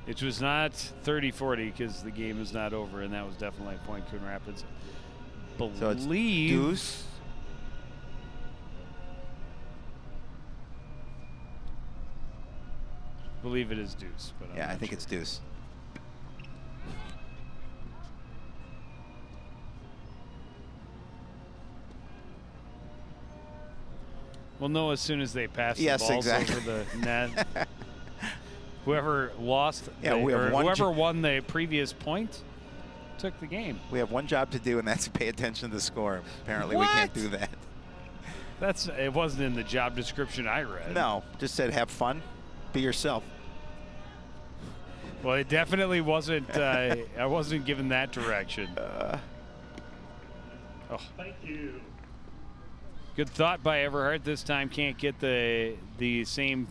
It was not 30-40 because the game is not over, and that was definitely a point. Coon Rapids So it's believe deuce. believe it is deuce, but I'm Yeah, I not think sure. it's deuce. We'll know as soon as they pass Yes, the balls exactly. over the net. Whoever lost, Yeah, we have or one whoever won the previous point took the game. We have one job to do, and that's pay attention to the score. Apparently, we can't What? do that. It wasn't in the job description I read. No, just said have fun, be yourself. Well, it definitely wasn't. I wasn't given that direction. Thank you. Good thought by Everhart. This time can't get the same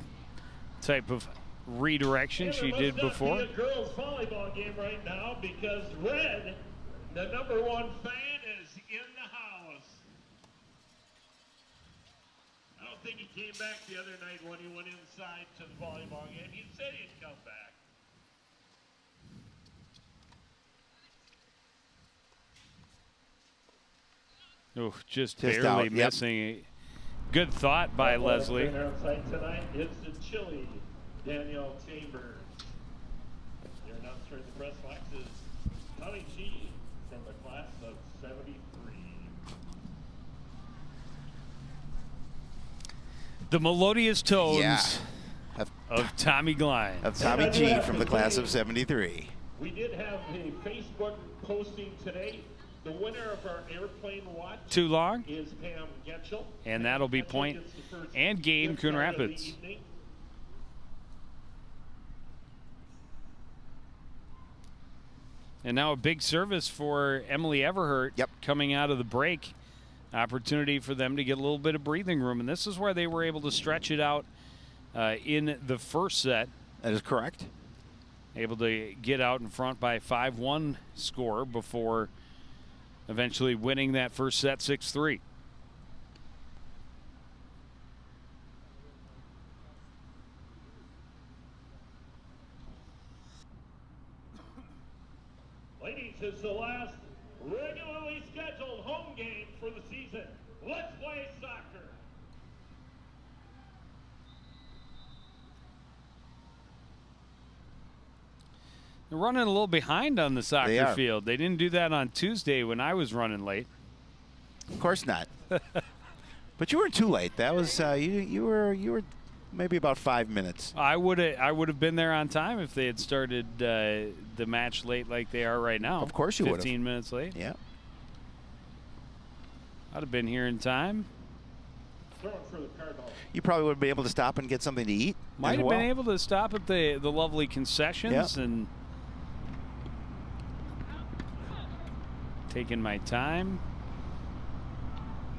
type of redirection And she there did must not before. be a girls volleyball game right now because Red, the #1 fan, is in the house. I don't think he came back the other night when he went inside to the volleyball game. He said he'd come back. Oh, just Just barely out, yep. missing. Good thought by Leslie. Trainer on site tonight is the Chili, Danielle Chambers. Your announcer at the press box is Tommy G from the class of '73. The melodious tones Yeah. of Tommy Gline. Of Tommy G from the class of '73. We did have a Facebook posting today. The winner of our airplane watch Too long? is Pam Getchell. And that'll be Getchell point gets the first and game, gift Coon card of the Rapids. evening. And now a big service for Emily Everhart Yep. coming out of the break. Opportunity for them to get a little bit of breathing room. And this is where they were able to stretch it out in the first set. That is correct. Able to get out in front by 5-1 score before eventually winning that first set 6-3. Ladies, it's the last regularly scheduled home game for the season. Let's play soccer. They're running a little behind on the They soccer are. field. They didn't do that on Tuesday when I was running late. Of course not. But you weren't too late. That was you were maybe about 5 minutes. I would have been there on time if they had started the match late like they are right now. Of course you would have. 15 minutes late. Yeah. I'd have been here in time. Throwing for the Cardinals. You probably would be able to stop and get something to eat. Might as have well. been able to stop at the lovely concessions Yeah. and taking my time.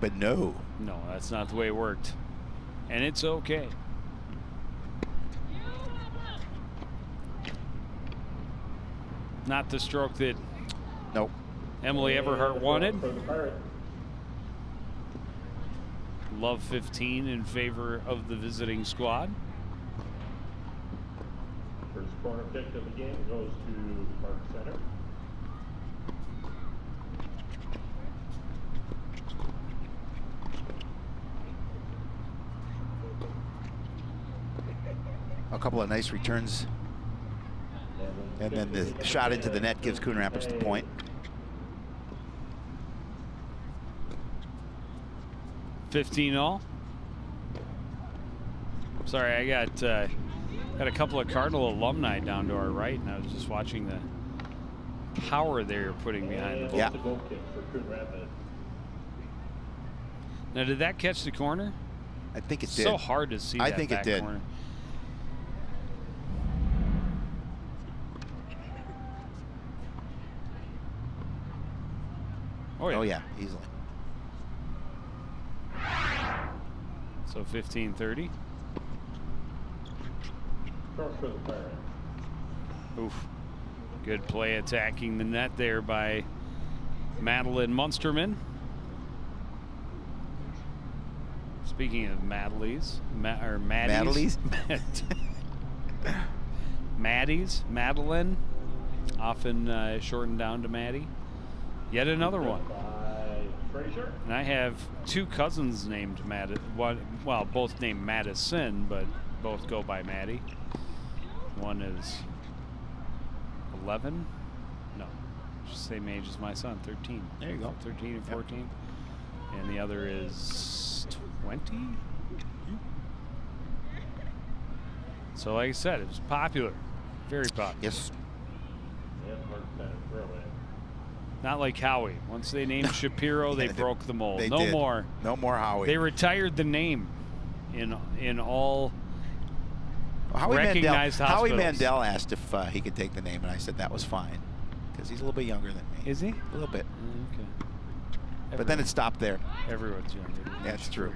But no. No, that's not the way it worked. And it's okay. Not the stroke that Nope. Emily Everhart wanted. For the Pirates. Love 15 in favor of the visiting squad. First corner kick of the game goes to Park Center. A couple of nice returns. And then the shot into the net gives Coon Rapids the point. $15 all. Sorry, I got a couple of Cardinal alumni down to our right, and I was just watching the power they were putting behind the ball. Yeah. The goal kick for Coon Rapids. Now, did that catch the corner? I think it did. So hard to see I that think it back did. corner. Oh yeah, easily. So 15-30. Cross for the Pirates. Oof. Good play attacking the net there by Madeline Munsterman. Speaking of Madelies, Maddies. Maddies, Madeline, often shortened down to Maddie. Yet another one. By Frazier. And I have two cousins named well, both named Madison, but both go by Maddie. One is 11. No, same age as my son, 13. There you go. 13 and 14. And the other is 20. So like I said, it was popular. Very popular. Yes. And Mark Bennett throw in. Not like Howie. Once they named Shapiro, they broke the mold. They No did. more. No more Howie. They retired the name in all Howie recognized Mandel, Howie hospitals. Mandel asked if he could take the name, and I said that was fine because he's a little bit younger than me. Is he? A little bit. Okay. But then it stopped there. Everyone's younger. That's true.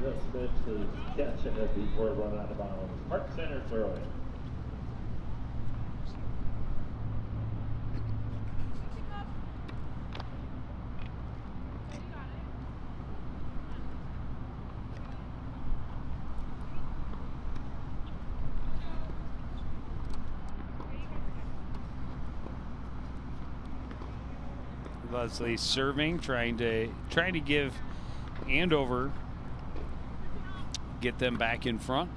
Yes, Smith is catching it before run out of bounds. Mark Center throw in. Leslie serving, trying to give Andover, get them back in front.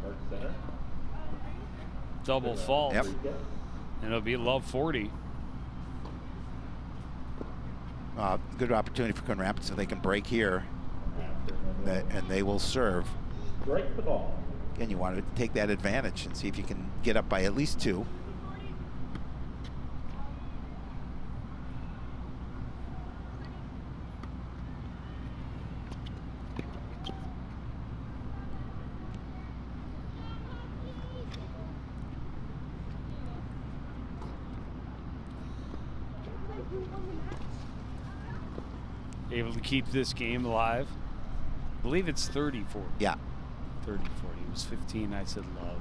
Mark Center. Double fault. Yep. And it'll be Love 40. Good opportunity for Coon Rapids so they can break here, and they will serve. Strike the ball. Again, you want to take that advantage and see if you can get up by at least 2. Able to keep this game alive. I believe it's 30-40. Yeah. 30-40. It was 15. I said Love.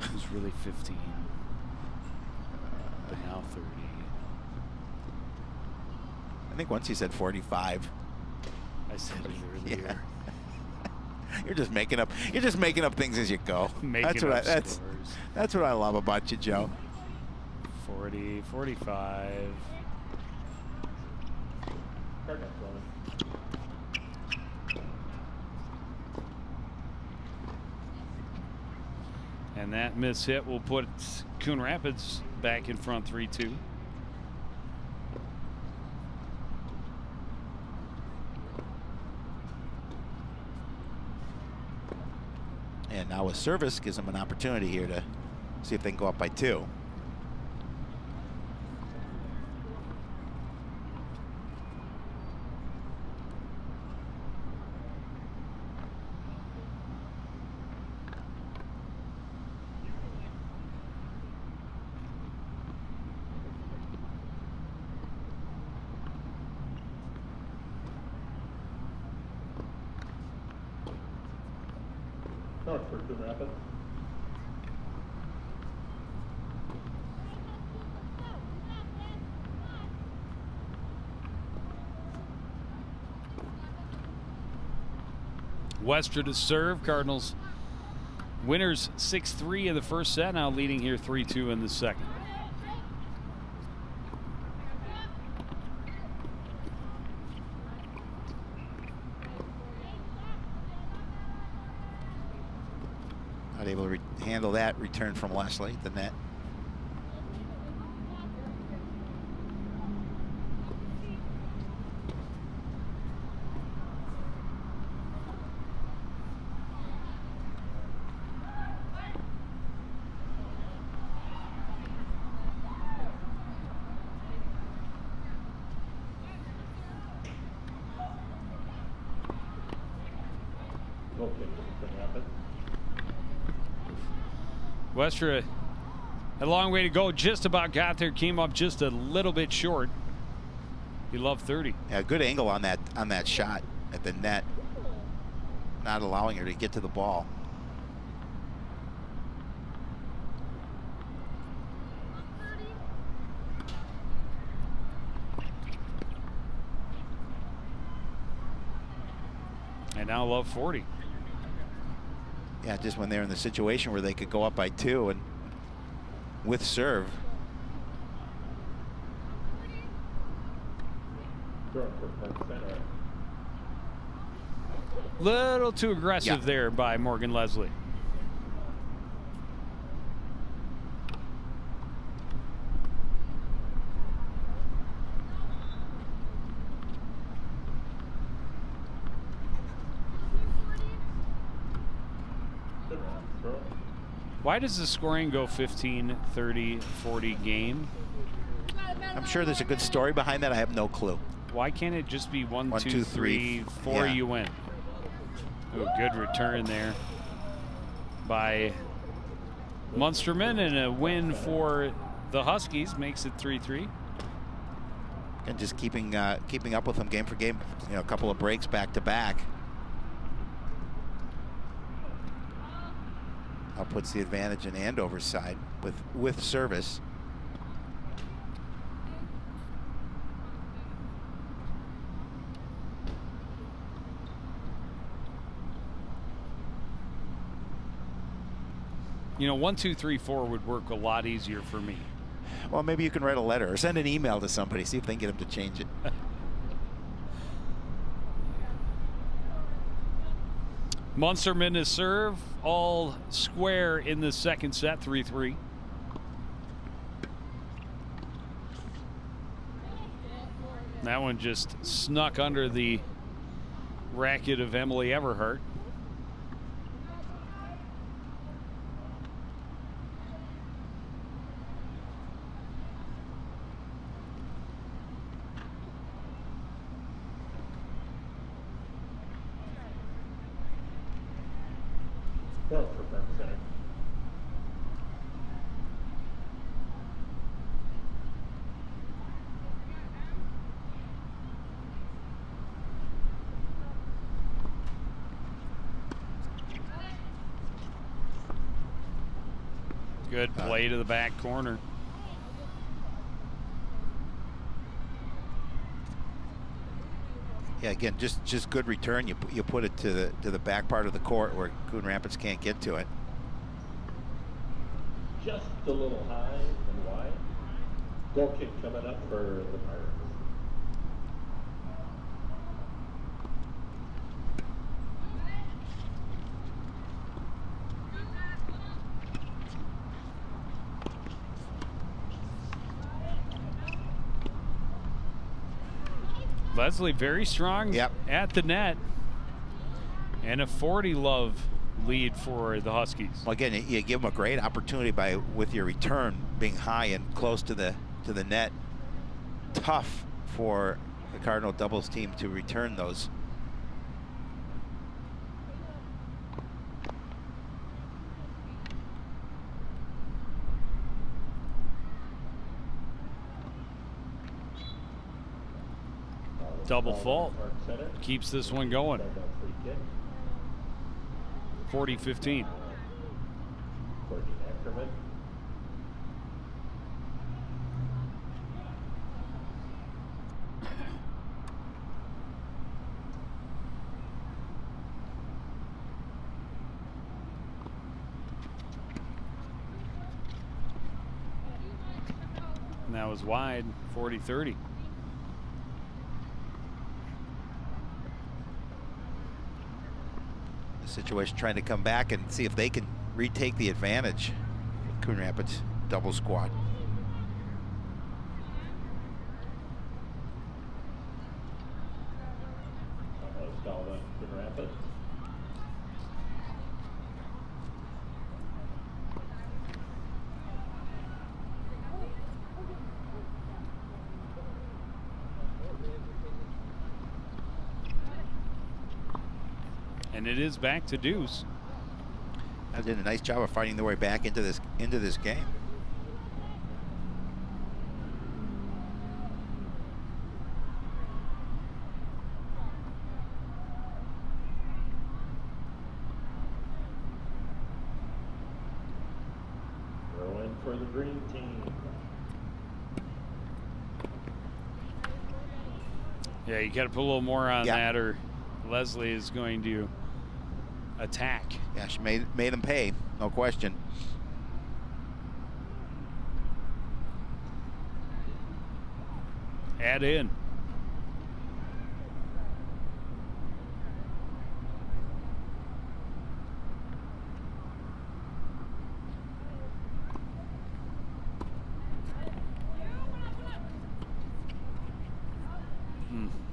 It was really 15. But now 30. I think once you said 45. I said it earlier. Yeah. You're just making up things as you go. That's what I love about you, Joe. 40, 45. Cardinals running. And that miss hit will put Coon Rapids back in front 3-2. And now with service gives them an opportunity here to see if they can go up by 2. North for Coon Rapids. Westra to serve. Cardinals winners 6-3 in the first set, now leading here 3-2 in the second. Not able to handle that return from Leslie, the net. Westra a long way to go, just about got there, came up just a little bit short. You love 30. Yeah, good angle on that shot at the net, not allowing her to get to the ball. And now love 40. Yeah, just when they're in the situation where they could go up by 2 and with serve. Little too aggressive there by Morgan Leslie. Why does the scoring go 15, 30, 40 game? I'm sure there's a good story behind that. I have no clue. Why can't it just be 1, 2, 3, 4, you win? Oh, good return there by Munsterman, and a win for the Huskies makes it 3-3. And just keeping up with them game for game. You know, a couple of breaks back to back. Puts the advantage in Andover's side with service. You know, 1, 2, 3, 4 would work a lot easier for me. Well, maybe you can write a letter or send an email to somebody, see if they can get them to change it. Munsterman to serve, all square in the second set, 3-3. That one just snuck under the racket of Emily Everhart. Good play to the back corner. Yeah, again, just good return. You put it to the back part of the court where Coon Rapids can't get to it. Just a little high and wide. Goal kick coming up for the Pirates. Leslie very strong at the net. And a 40 love lead for the Huskies. Well, again, you give them a great opportunity with your return being high and close to the net. Tough for the Cardinal doubles team to return those. Double fault keeps this one going. 40-15. And that was wide, 40-30. The situation trying to come back and see if they can retake the advantage. Coon Rapids double squad. Coon Rapids. And it is back to deuce. They did a nice job of fighting their way back into this game. Throw in for the green team. Yeah, you got to put a little more on Yeah. that, or Leslie is going to attack. Yeah, she made them pay, no question. Add in.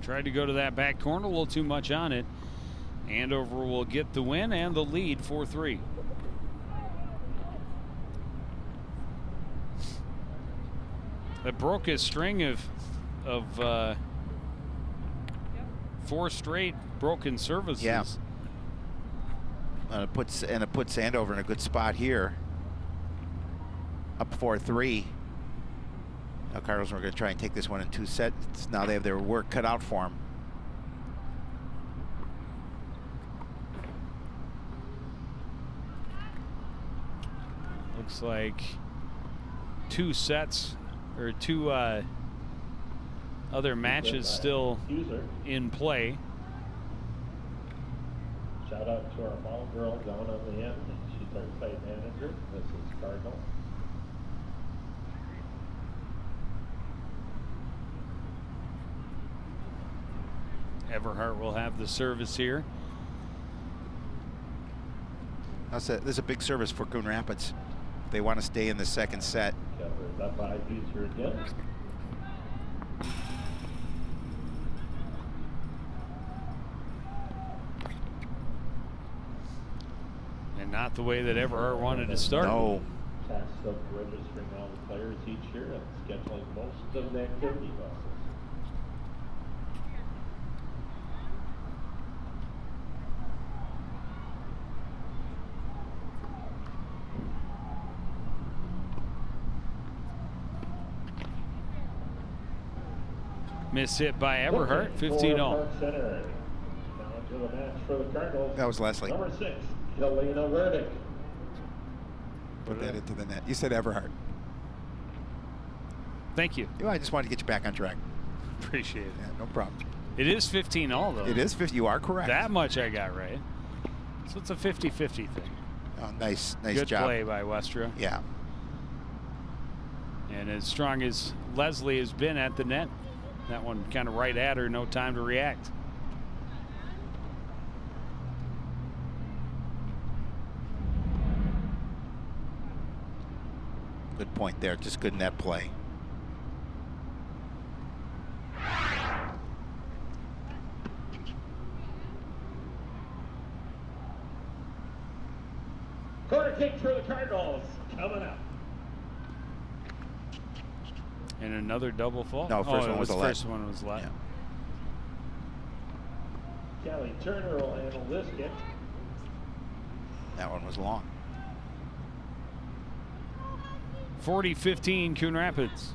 Tried to go to that back corner, a little too much on it. Andover will get the win and the lead 4-3. That broke his string of 4 straight broken services. Yeah. And it puts Andover in a good spot here. Up 4-3. Now Cardinals are going to try and take this one in 2 sets. Now they have their work cut out for them. Looks like 2 sets or 2 other matches still in play. Shout out to our ball girl down on the end. She's our site manager. This is Cardinal. Everhart will have the service here. This is a big service for Coon Rapids. They want to stay in the second set. Covered up by Beecher again. And not the way that Everhart wanted to start. No. Task of registering all the players each year and scheduling most of the activity buses. Miss hit by Everhart, 15-all. Down to the match for the Cardinals. That was Leslie. Number 6, Helena Verdick. Put that into the net. You said Everhart. Thank you. I just wanted to get you back on track. Appreciate it. Yeah, no problem. It is 15-all, though. It is 50. You are correct. That much I got right. So it's a 50-50 thing. Oh, nice Good job. play by Westra. Yeah. And as strong as Leslie has been at the net, that one kind of right at her, no time to react. Good point there. Just good net play. Corner kick for the Cardinals coming up. And another double fault. No, first one was a let. First one was let. Yeah. Kelly Turner will handle this kick. That one was long. 40-15 Coon Rapids.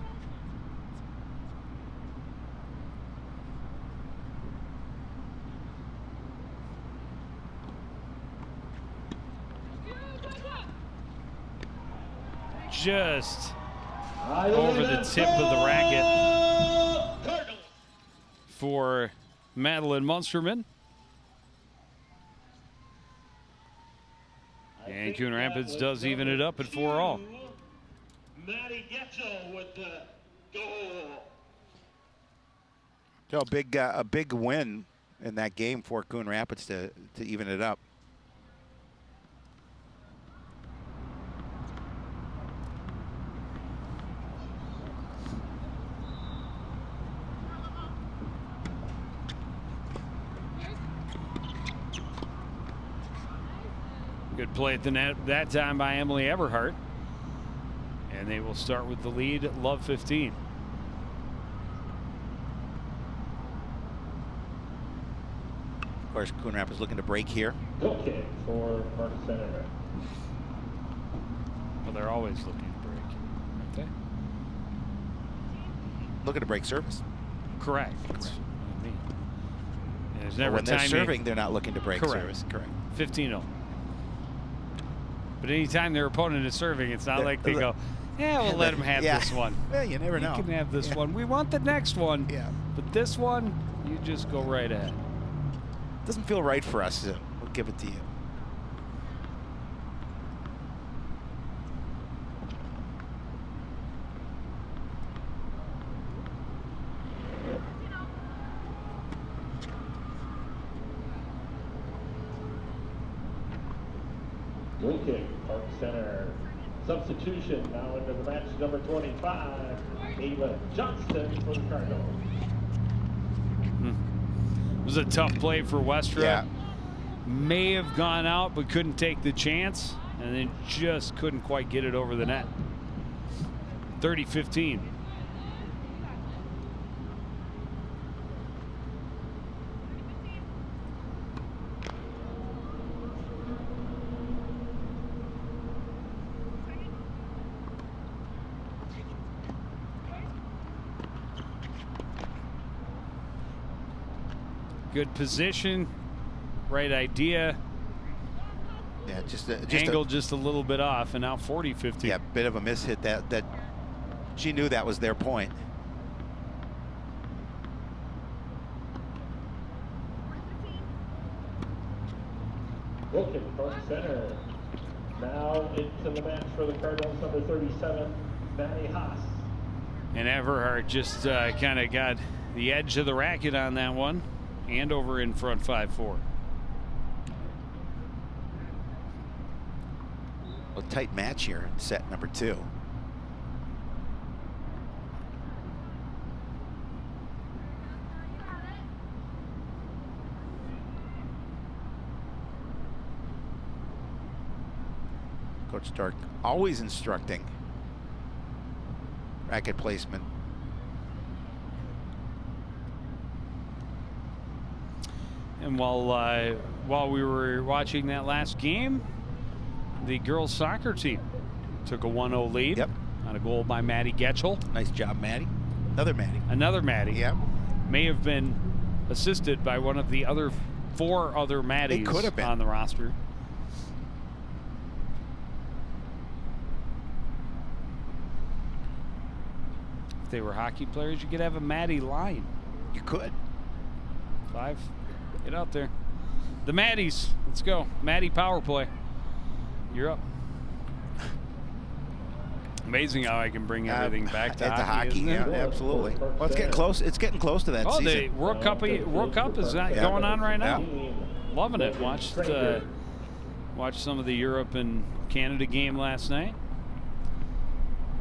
Just over the tip of the racket for Madeline Munsterman. And Coon Rapids does even it up at 4-all. Maddie Getchell with the So a big win in that game for Coon Rapids to even it up. Good play at the net that time by Emily Everhart. And they will start with the lead at Love 15. Of course, Coon Rapids looking to break here. Goal kick for Park Center. Well, they're always looking to break, aren't they? Looking to break service. Correct. That's what I mean. And there's never When they're time serving, they're not looking to break service. Correct. 15-0. But anytime their opponent is serving, it's not like they go, yeah, we'll let them have this one. Well, you never know. You can have this one. We want the next one. Yeah. But this one, you just go right ahead. Doesn't feel right for us, so we'll give it to you. Goal kick, Park Center. Substitution now into the match, number 25, Ava Johnston for the Cardinals. It was a tough play for Westra. Yeah. May have gone out, but couldn't take the chance, and then just couldn't quite get it over the net. 30-15. Good position, right idea. Yeah, just Angle just a little bit off, and now 40-15. Yeah, bit of a miss hit that she knew that was their point. Goal kick, Park Center. Now into the match for the Cardinals, number 37, Maddie Haas. And Everhart just kind of got the edge of the racket on that one, and over in front 5-4. A tight match here in set number 2. Coach Stark always instructing racket placement. And while we were watching that last game, the girls soccer team took a 1-0 lead. Yep. On a goal by Maddie Getchell. Nice job, Maddie. Another Maddie. Another Maddie. Yep. May have been assisted by one of the other 4 other Maddies could have been on the roster. If they were hockey players, you could have a Maddie line. You could. 5. Get out there. The Maddies. Let's go. Maddie power play. You're up. Amazing how I can bring everything back to hockey. Yeah, absolutely. Well, it's getting close. It's getting close to that season. The World Cup is going on right now. Yeah. Loving it. Watched some of the Europe and Canada game last night.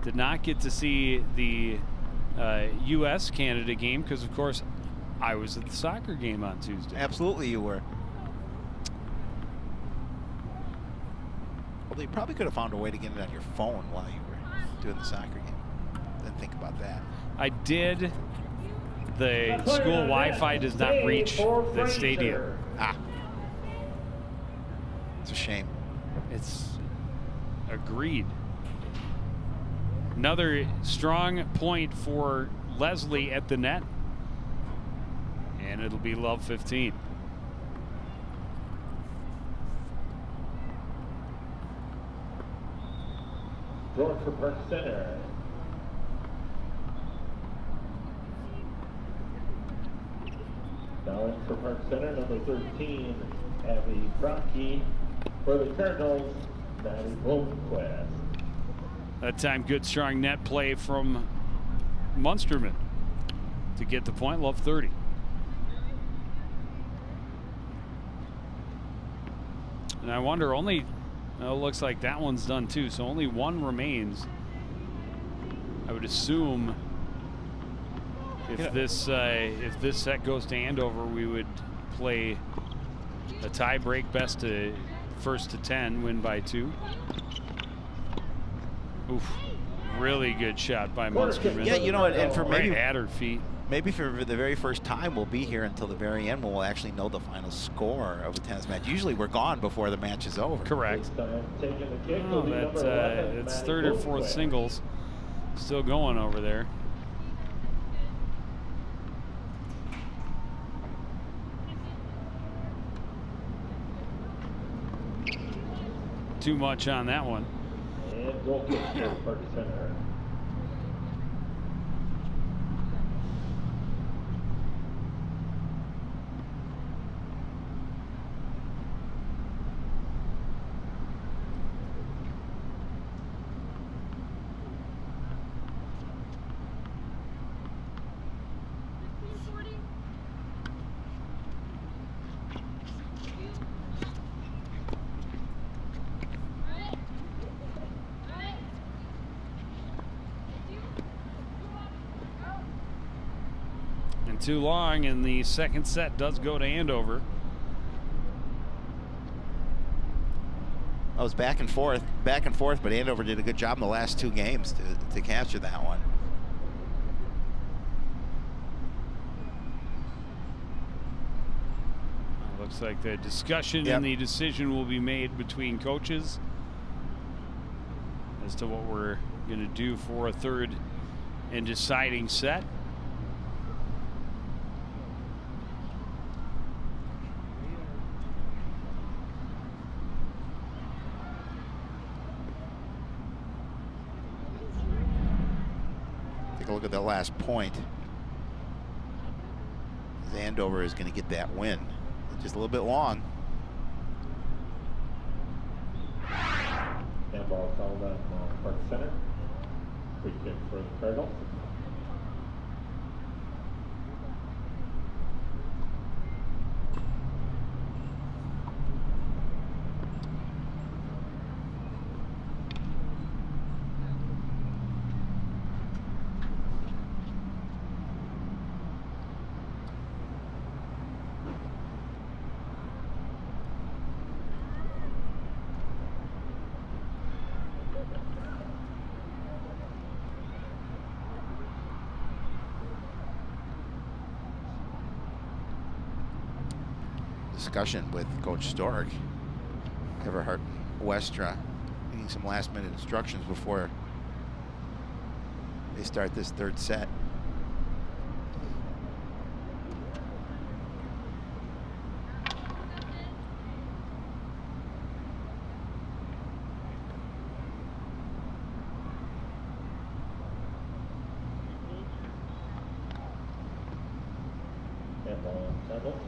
Did not get to see the U.S. Canada game because, of course, I was at the soccer game on Tuesday. Absolutely, you were. Well, you probably could have found a way to get it on your phone while you were doing the soccer game. Didn't think about that. I did. The school Wi-Fi does not reach the stadium. Ah. It's a shame. It's agreed. Another strong point for Leslie at the net. And it'll be Love 15. Going for Park Center. Now in for Park Center, number 13, Abby Brocky. For the Cardinals, Maddie Blomquist. That time, good strong net play from Munsterman to get the point. Love 30. And I wonder, only, it looks like that one's done too, so only one remains. I would assume if this set goes to Andover, we would play a tie break, best to first to 10, win by 2. Oof, really good shot by Munsterman. Yeah, you know what, and for right maybe at her feet. Maybe for the very first time we'll be here until the very end when we'll actually know the final score of a tennis match. Usually we're gone before the match is over. Correct. Oh, that's third or fourth singles still going over there. Too much on that one. And goal kick for Park Center. Too long, and the second set does go to Andover. I was back and forth, but Andover did a good job in the last 2 games to capture that one. Looks like the discussion and the decision will be made between coaches as to what we're going to do for a third and deciding set. Look at that last point. Andover is going to get that win. Just a little bit long. Handball called on Park Center. Free kick for the Cardinals. Discussion with Coach Stork, Everhart Westra, needing some last-minute instructions before they start this third set.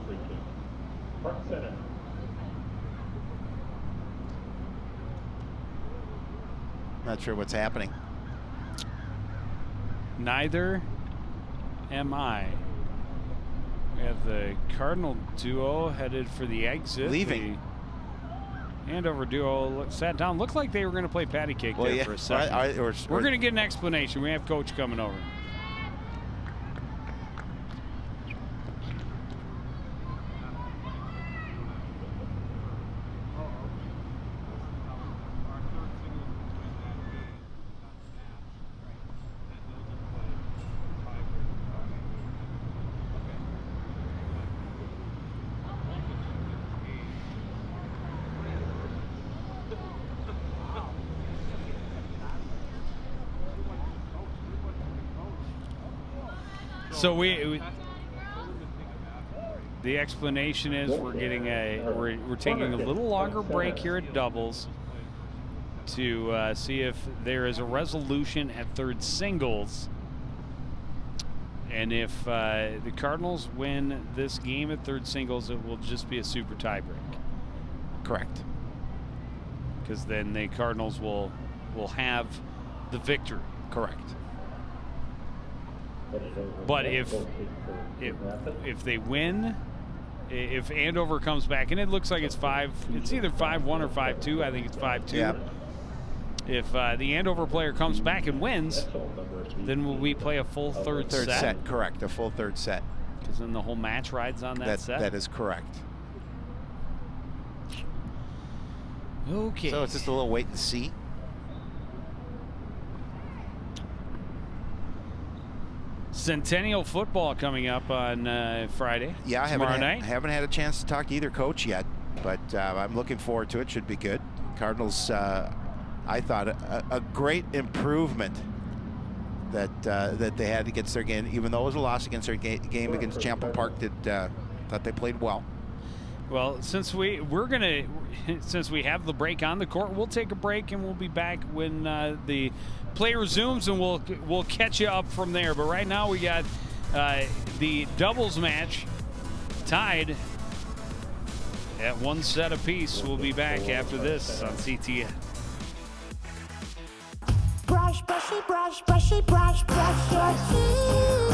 Free kick. Park Center. Not sure what's happening. Neither am I. We have the Cardinal duo headed for the exit. Leaving. The Andover duo sat down. Looked like they were going to play patty cake there for a second. We're going to get an explanation. We have Coach coming over. So the explanation is we're getting we're taking a little longer break here at doubles to see if there is a resolution at third singles, and if the Cardinals win this game at third singles, it will just be a super tie break. Correct. Because then the Cardinals will have the victory. Correct. But if they win, if Andover comes back, and it looks like it's either 5-1 or 5-2. I think it's 5-2. Yeah. If the Andover player comes back and wins, then will we play a full third set? Correct, a full third set. Because then the whole match rides on that set? That is correct. Okay. So it's just a little wait and see. Centennial football coming up on Friday. Yeah, I tomorrow night. haven't had a chance to talk to either coach yet, but I'm looking forward to it. Should be good. Cardinals, I thought, a great improvement that they had against their game, even though it was a loss against their game against Champlain Park. Thought they played well. Well, since we have the break on the court, we'll take a break and we'll be back when the play resumes, and we'll catch you up from there. But right now we got the doubles match tied at 1 set apiece. We'll be back after this on CTN. Brush, brushy, brush, brushy, brush, brush your teeth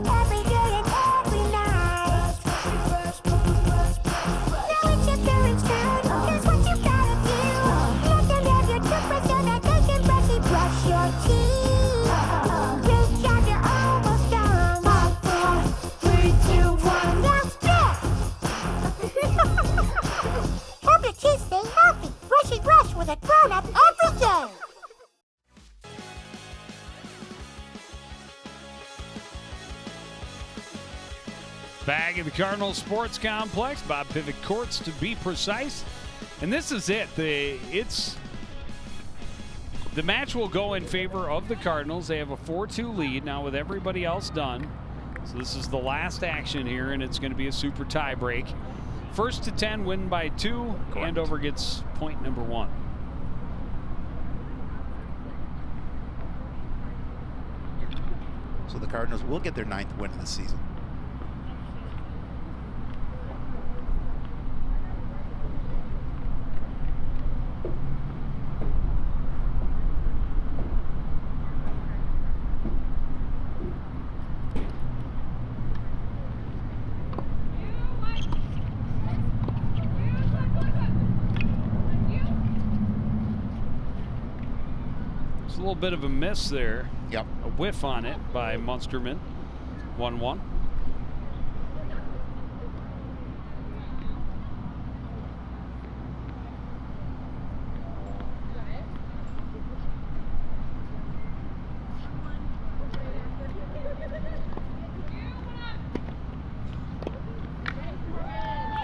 every day and every night. Now it's your parents' turn. Here's what you gotta do. Let them have your toothbrush so that they can brushy brush your teeth. Great job, you're almost done. 5, 4, 3, 2, 1, that's it. Help your teeth stay healthy. Brushy brush with a grown-up every day. Back at the Cardinals Sports Complex, Bob Pivot Courts to be precise. And this is it. The match will go in favor of the Cardinals. They have a 4-2 lead now with everybody else done. So this is the last action here, and it's going to be a super tie break. First to 10, win by 2. Correct. Andover gets point number 1. So the Cardinals will get their 9th win of the season. A little bit of a miss there. Yep. A whiff on it by Munsterman. 1-1.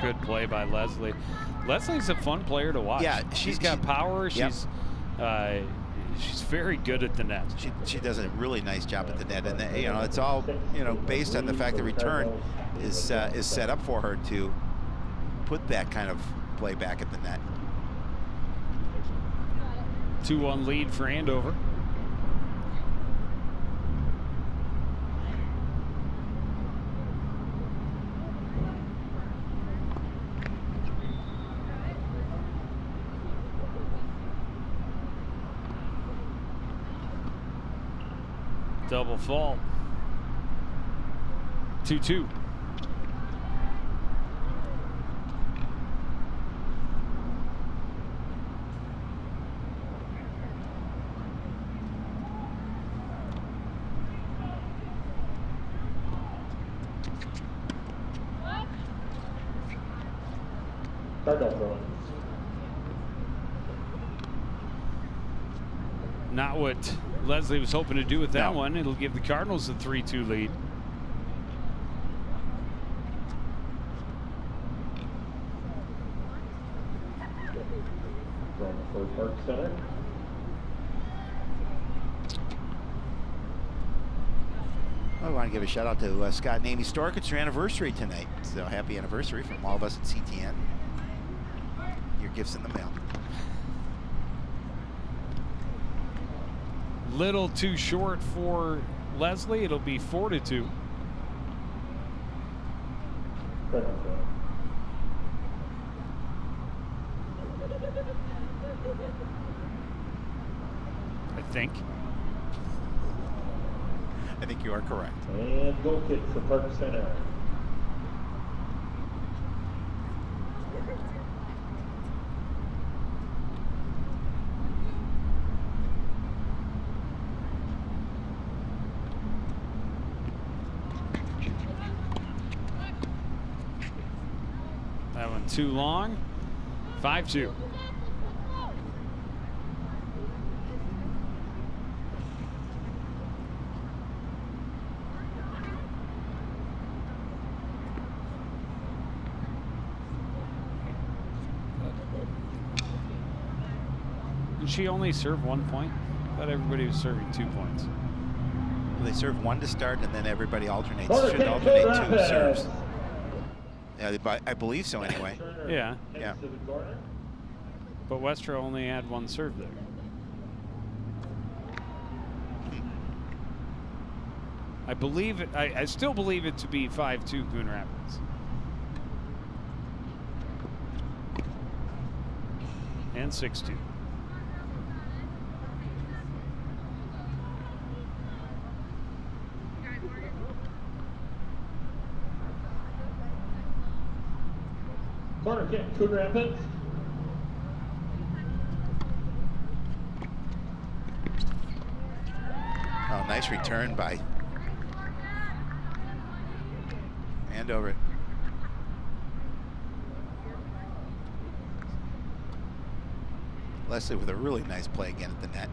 Good play by Leslie. Leslie's a fun player to watch. Yeah, she's got power. Yep. She's very good at the net. She does a really nice job at the net, and it's all based on the fact the return is set up for her to put that kind of play back at the net. 2-1 lead for Andover. Double fault. 2-2. Not what Leslie was hoping to do with that one. It'll give the Cardinals a 3-2 lead. Park Center. I want to give a shout out to Scott and Amy Stork. It's your anniversary tonight. So happy anniversary from all of us at CTN. Your gift's in the mail. Little too short for Leslie. It'll be 4-2. I think. I think you are correct. And goal kick for Park Center. That one too long. 5-2. Did she only serve 1 point? I thought everybody was serving 2 points. Well, they serve one to start, and then everybody alternates. Corner Should kick, alternate Coon two Rapids. serves. Yeah, I believe so anyway. Turner Yeah. heads Yeah. to the corner. But Westra only had 1 serve there. I believe it. I still believe it to be 5-2 Coon Rapids. And 6-2. Corner kick, Coon Rapids. Oh, nice return by Andover. Leslie with a really nice play again at the net.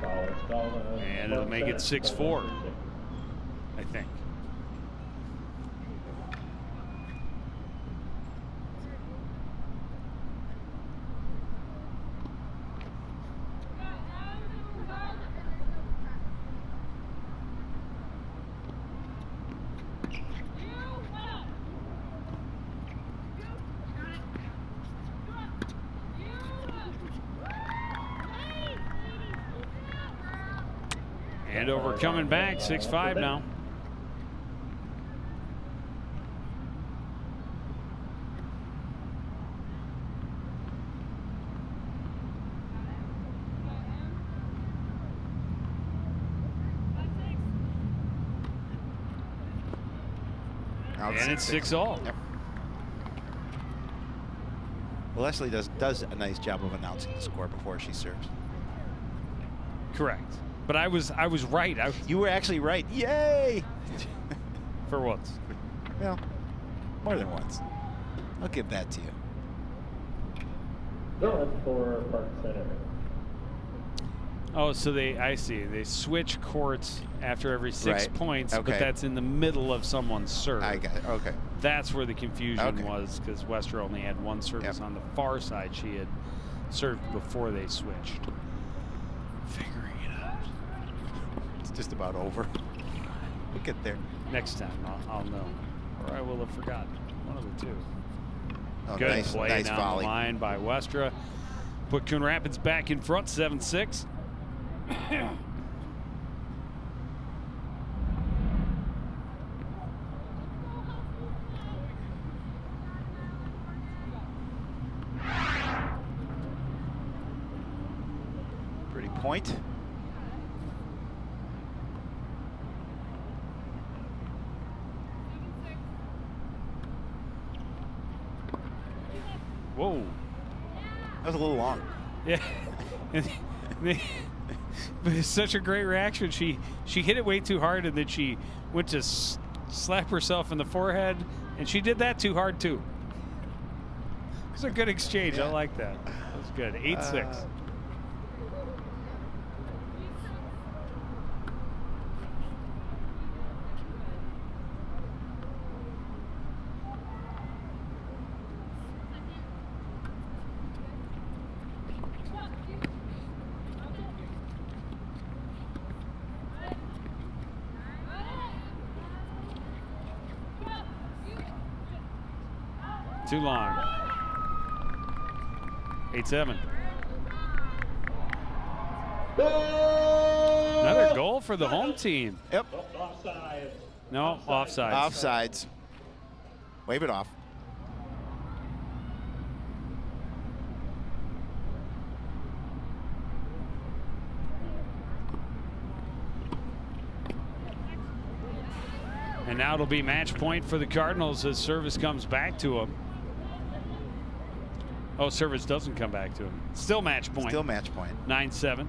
Foul is called on And it'll Park make it Center. 6-4. I think. Andover coming back, 6-5 now. Now And it's 6-all. Yep. Well, Leslie does a nice job of announcing the score before she serves. Correct. But I was right. You were actually right. Yay! For once. Well, more than once. I'll give that to you. Throw it for Park Center. Oh, so I see. They switch courts after every 6 Right. points, Okay. but that's in the middle of someone's serve. I got it. Okay. That's where the confusion Okay. was, because Westra only had 1 service Yep. on the far side. She had served before they switched. Figuring it out. It's just about over. We'll get there. Next time I'll know, or I will have forgotten. One of the two. Oh, Good nice, play nice down volley. the line by Westra. Put Coon Rapids back in front, 7-6. Pretty point. Whoa. That was a little long. Yeah. But it's such a great reaction. She hit it way too hard, and then she went to slap herself in the forehead, and she did that too hard too. It was a good exchange. I Yeah. like that. That was good. 8-6. Too long. 8-7. Another goal for the home team. Yep. Offside. No, offside. Offsides. Wave it off. And now it'll be match point for the Cardinals as service comes back to them. Oh, service doesn't come back to him. Still match point. Still match point. 9-7.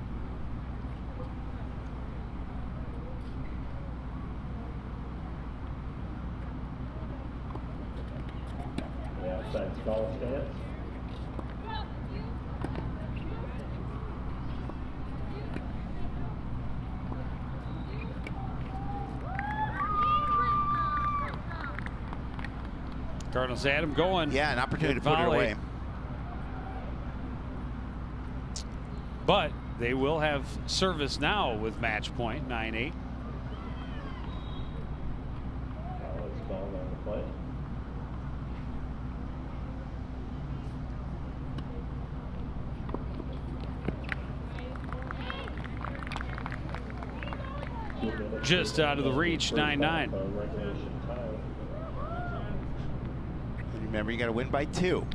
The outside call stands. Cardinals had him going. Yeah, an opportunity to put it volley. away. But they will have service now with match point, 9-8. Foul is called on the play. Just out of the reach, 9-9. Regulation time. And remember, you got to win by 2.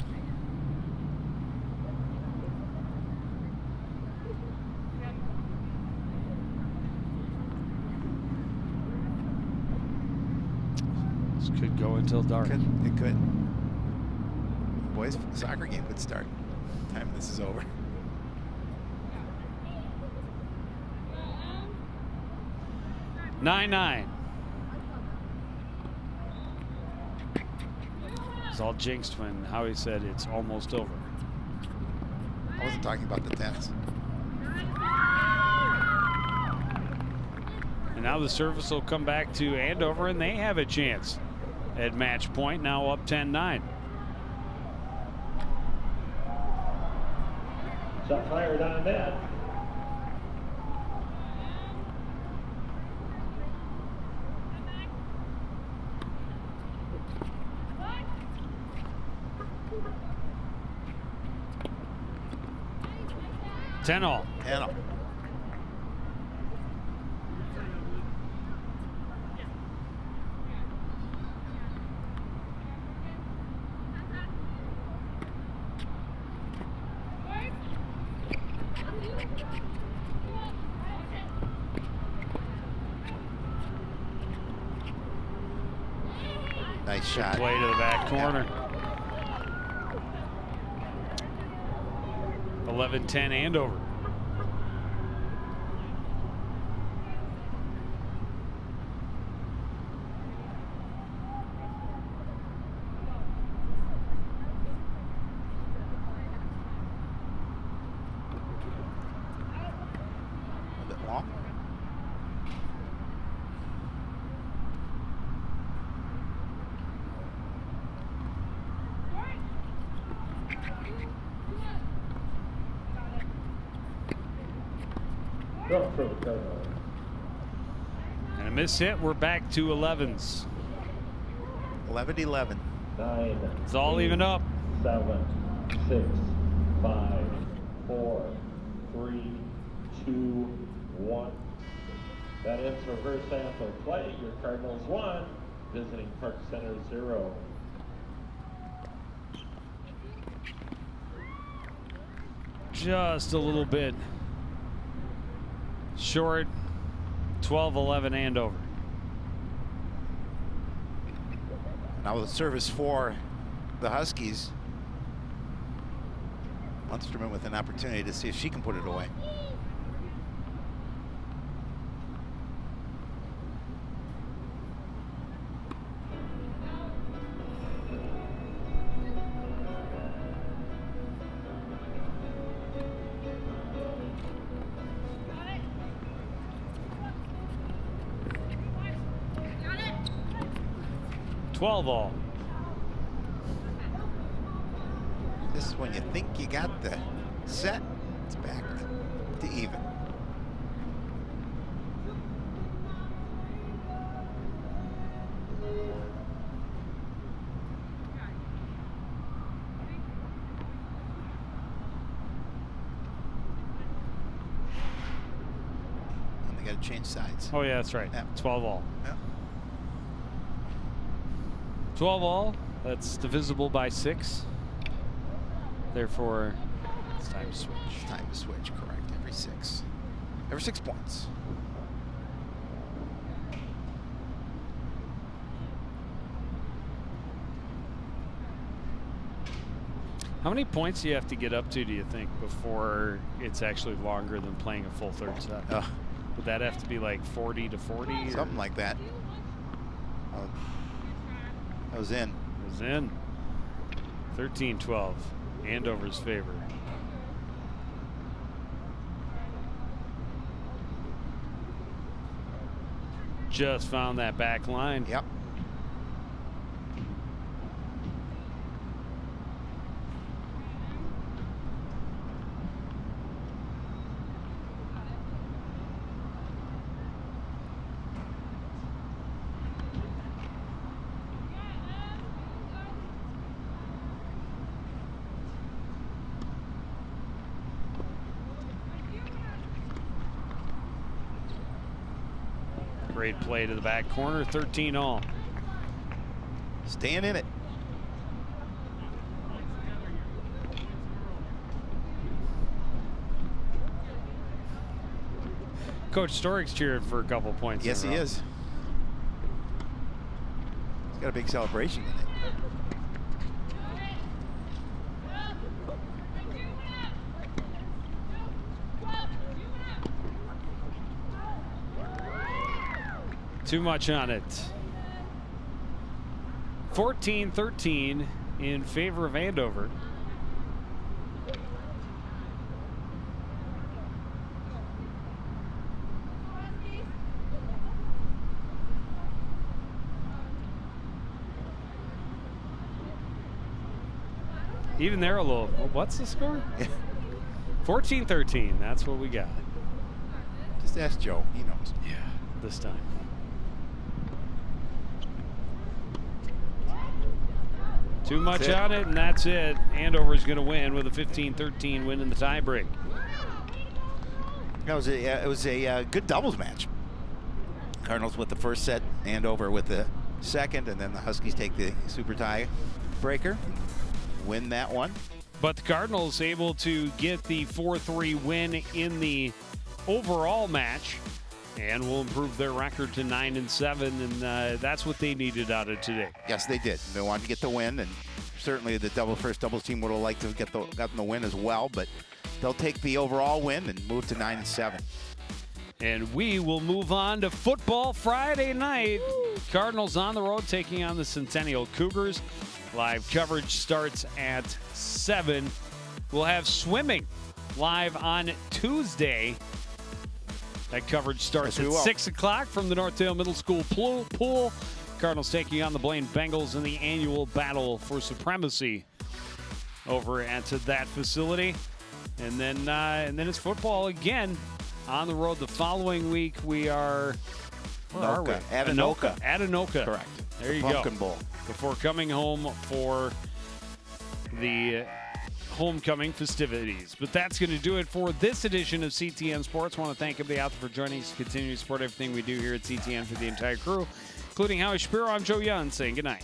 This could go until dark. It could. Boys, soccer game could start. Time this is over. Nine. It's all jinxed when Howie said it's almost over. I wasn't talking about the tennis. And now the service will come back to Andover, and they have a chance at match point, now up 10-9. Shot fired on net. Ten all. 10-0. Nice shot. Play to the back corner. 11-10 Andover. A bit long. Go for the Cardinals. And a miss hit, we're back to 11s. 11-11. 9. It's all even up. 7, 6, 5, 4, 3, 2, 1. That ends the first half of play. Your Cardinals 1, visiting Park Center 0. Just a little bit short. 12-11 Andover. Now with the service for the Huskies. Munsterman with an opportunity to see if she can put it away. All. This is when you think you got the set, it's back to even. And they got to change sides. Oh, yeah, that's right. Yeah. 12 all. Yeah. 12 all. That's divisible by 6. Therefore, it's time to switch. Time to switch, correct. Every 6. Every 6 points. How many points do you have to get up to, do you think, before it's actually longer than playing a full third set? Would that have to be like 40 to 40? Something like that. I was in. It was in. 13-12. Andover's favor. Just found that back line. Yep. Great play to the back corner, 13 all. Staying in it. Coach Storik's cheered for a couple points. Yes, in a he row. is. He's got a big celebration in it. Too much on it. 14-13 in favor of Andover. Even there a little, what's the score? 14-13, that's what we got. Just ask Joe, he knows. Yeah, this time. Too much That's it. on it, and that's it. Andover's going to win with a 15-13 win in the tiebreak. It was a good doubles match. Cardinals with the first set, Andover with the second, and then the Huskies take the super tie breaker, win that one. But the Cardinals able to get the 4-3 win in the overall match and will improve their record to 9-7, and that's what they needed out of today. Yes, they did. They wanted to get the win, and certainly the first doubles team would have liked to have gotten the win as well, but they'll take the overall win and move to 9-7. And we will move on to football Friday night. Cardinals on the road taking on the Centennial Cougars. Live coverage starts at 7. We'll have swimming live on Tuesday. That coverage starts Yes, we at will. 6 o'clock from the Northdale Middle School pool. Cardinals taking on the Blaine Bengals in the annual battle for supremacy over at that facility. And then it's football again on the road the following week. We are where are we? Anoka. Anoka. Correct. There you Pumpkin go. Bowl. Before coming home for the homecoming festivities. But that's going to do it for this edition of CTN Sports. I want to thank everybody out there for joining us, continue to support everything we do here at CTN for the entire crew, including Howie Shapiro. I'm Joe Young saying good night.